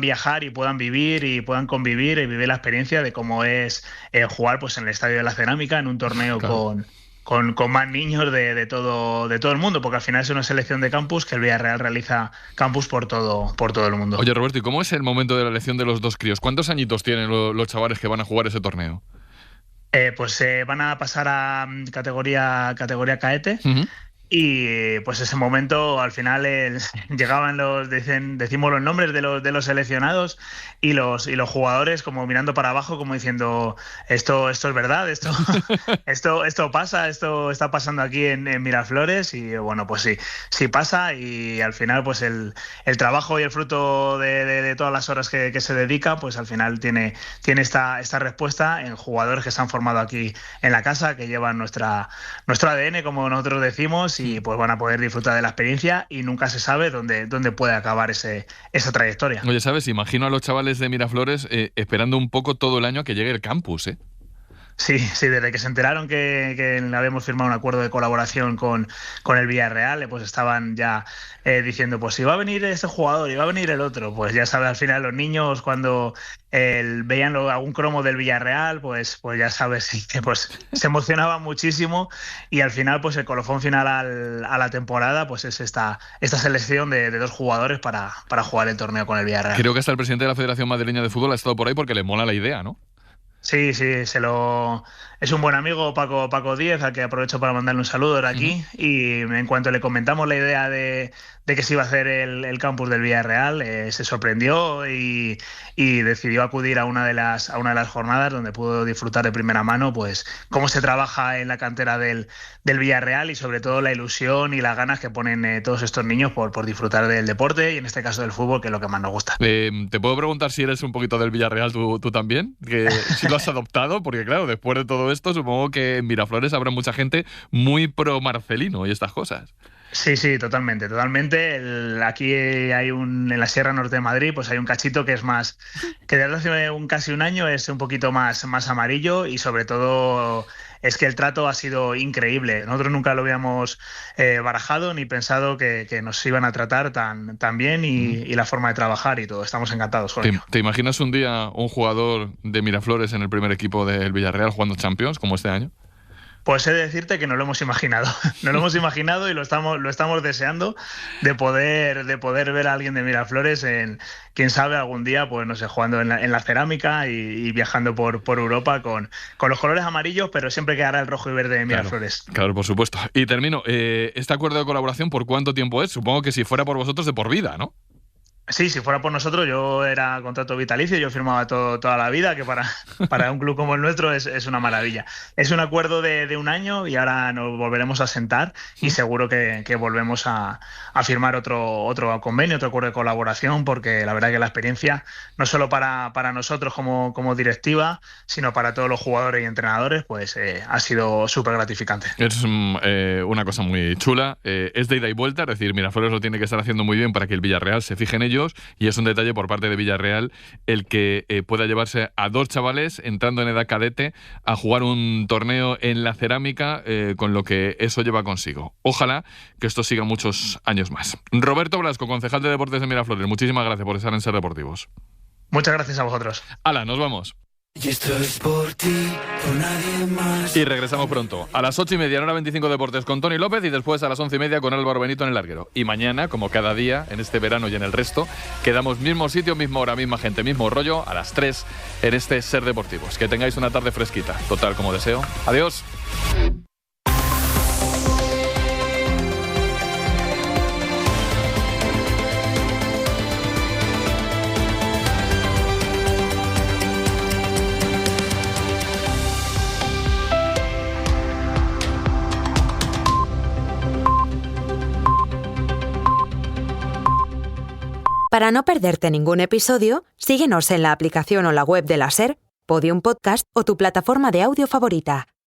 viajar y puedan vivir y puedan convivir y vivir la experiencia de cómo es jugar pues en el Estadio de la Cerámica en un torneo con más niños de todo el mundo, porque al final es una selección de campus que el Villarreal realiza campus por todo el mundo. Oye, Roberto, ¿y cómo es el momento de la elección de los 2 críos? ¿Cuántos añitos tienen los chavales que van a jugar ese torneo? Pues van a pasar a categoría caete. Y pues ese momento al final llegaban decimos los nombres de los seleccionados y los jugadores como mirando para abajo como diciendo esto es verdad, esto pasa, esto está pasando aquí en Miraflores y bueno pues sí pasa y al final pues el trabajo y el fruto de todas las horas que se dedica pues al final tiene esta respuesta en jugadores que se han formado aquí en la casa, que llevan nuestro ADN como nosotros decimos y pues van a poder disfrutar de la experiencia y nunca se sabe dónde puede acabar esa trayectoria. Oye, ¿sabes? Imagino a los chavales de Miraflores esperando un poco todo el año a que llegue el campus, ¿eh? Sí, desde que se enteraron que habíamos firmado un acuerdo de colaboración con el Villarreal, pues estaban ya diciendo, pues si va a venir este jugador y va a venir el otro, pues ya sabes, al final los niños cuando veían algún cromo del Villarreal, pues ya sabes que pues se emocionaban muchísimo y al final pues el colofón final a la temporada pues es esta selección de 2 jugadores para jugar el torneo con el Villarreal. Creo que hasta el presidente de la Federación Madrileña de Fútbol ha estado por ahí porque le mola la idea, ¿no? Sí, es un buen amigo, Paco Díez, al que aprovecho para mandarle un saludo ahora aquí. Y en cuanto le comentamos la idea de que se iba a hacer el campus del Villarreal, se sorprendió y decidió acudir a una de las jornadas donde pudo disfrutar de primera mano pues cómo se trabaja en la cantera del Villarreal y sobre todo la ilusión y las ganas que ponen todos estos niños por disfrutar del deporte y en este caso del fútbol, que es lo que más nos gusta. ¿Te puedo preguntar si eres un poquito del Villarreal tú también? Que si lo has adoptado, porque claro, después de todo esto supongo que en Miraflores habrá mucha gente muy pro Marcelino y estas cosas. Sí, totalmente. Aquí en la Sierra Norte de Madrid, pues hay un cachito que es más, que desde hace casi un año es un poquito más amarillo y sobre todo es que el trato ha sido increíble. Nosotros nunca lo habíamos barajado ni pensado que nos iban a tratar tan bien y la forma de trabajar y todo. Estamos encantados con ello. ¿Te imaginas un día un jugador de Miraflores en el primer equipo del Villarreal jugando Champions como este año? Pues he de decirte que no lo hemos imaginado. No lo hemos imaginado y lo estamos deseando de poder ver a alguien de Miraflores en, quién sabe, algún día, pues no sé, jugando en la cerámica y viajando por Europa con los colores amarillos, pero siempre quedará el rojo y verde de Miraflores. Claro, por supuesto. Y termino. ¿Este acuerdo de colaboración por cuánto tiempo es? Supongo que si fuera por vosotros de por vida, ¿no? Sí, si fuera por nosotros, yo era contrato vitalicio, yo firmaba toda la vida, que para un club como el nuestro es una maravilla. Es un acuerdo de un año y ahora nos volveremos a sentar y seguro que volvemos a firmar otro convenio, otro acuerdo de colaboración, porque la verdad que la experiencia, no solo para nosotros como directiva, sino para todos los jugadores y entrenadores, pues ha sido súper gratificante. Es una cosa muy chula, es de ida y vuelta, es decir, Miraflores lo tiene que estar haciendo muy bien para que el Villarreal se fije en ello. Y es un detalle por parte de Villarreal el que pueda llevarse a dos chavales entrando en edad cadete a jugar un torneo en la cerámica, con lo que eso lleva consigo. Ojalá que esto siga muchos años más. Roberto Blasco, concejal de Deportes de Miraflores, muchísimas gracias por estar en Ser Deportivos. Muchas gracias a vosotros. Hala, nos vamos. Y esto es por ti, por nadie más. Y regresamos pronto. A las 8:30 en Hora 25 Deportes con Tony López y después a las 11:30 con Álvaro Benito en el larguero. Y mañana, como cada día, en este verano y en el resto, quedamos mismo sitio, misma hora, misma gente, mismo rollo, a las 3 en este Ser Deportivos. Que tengáis una tarde fresquita, total como deseo. Adiós. Para no perderte ningún episodio, síguenos en la aplicación o la web de la SER, Podium Podcast o tu plataforma de audio favorita.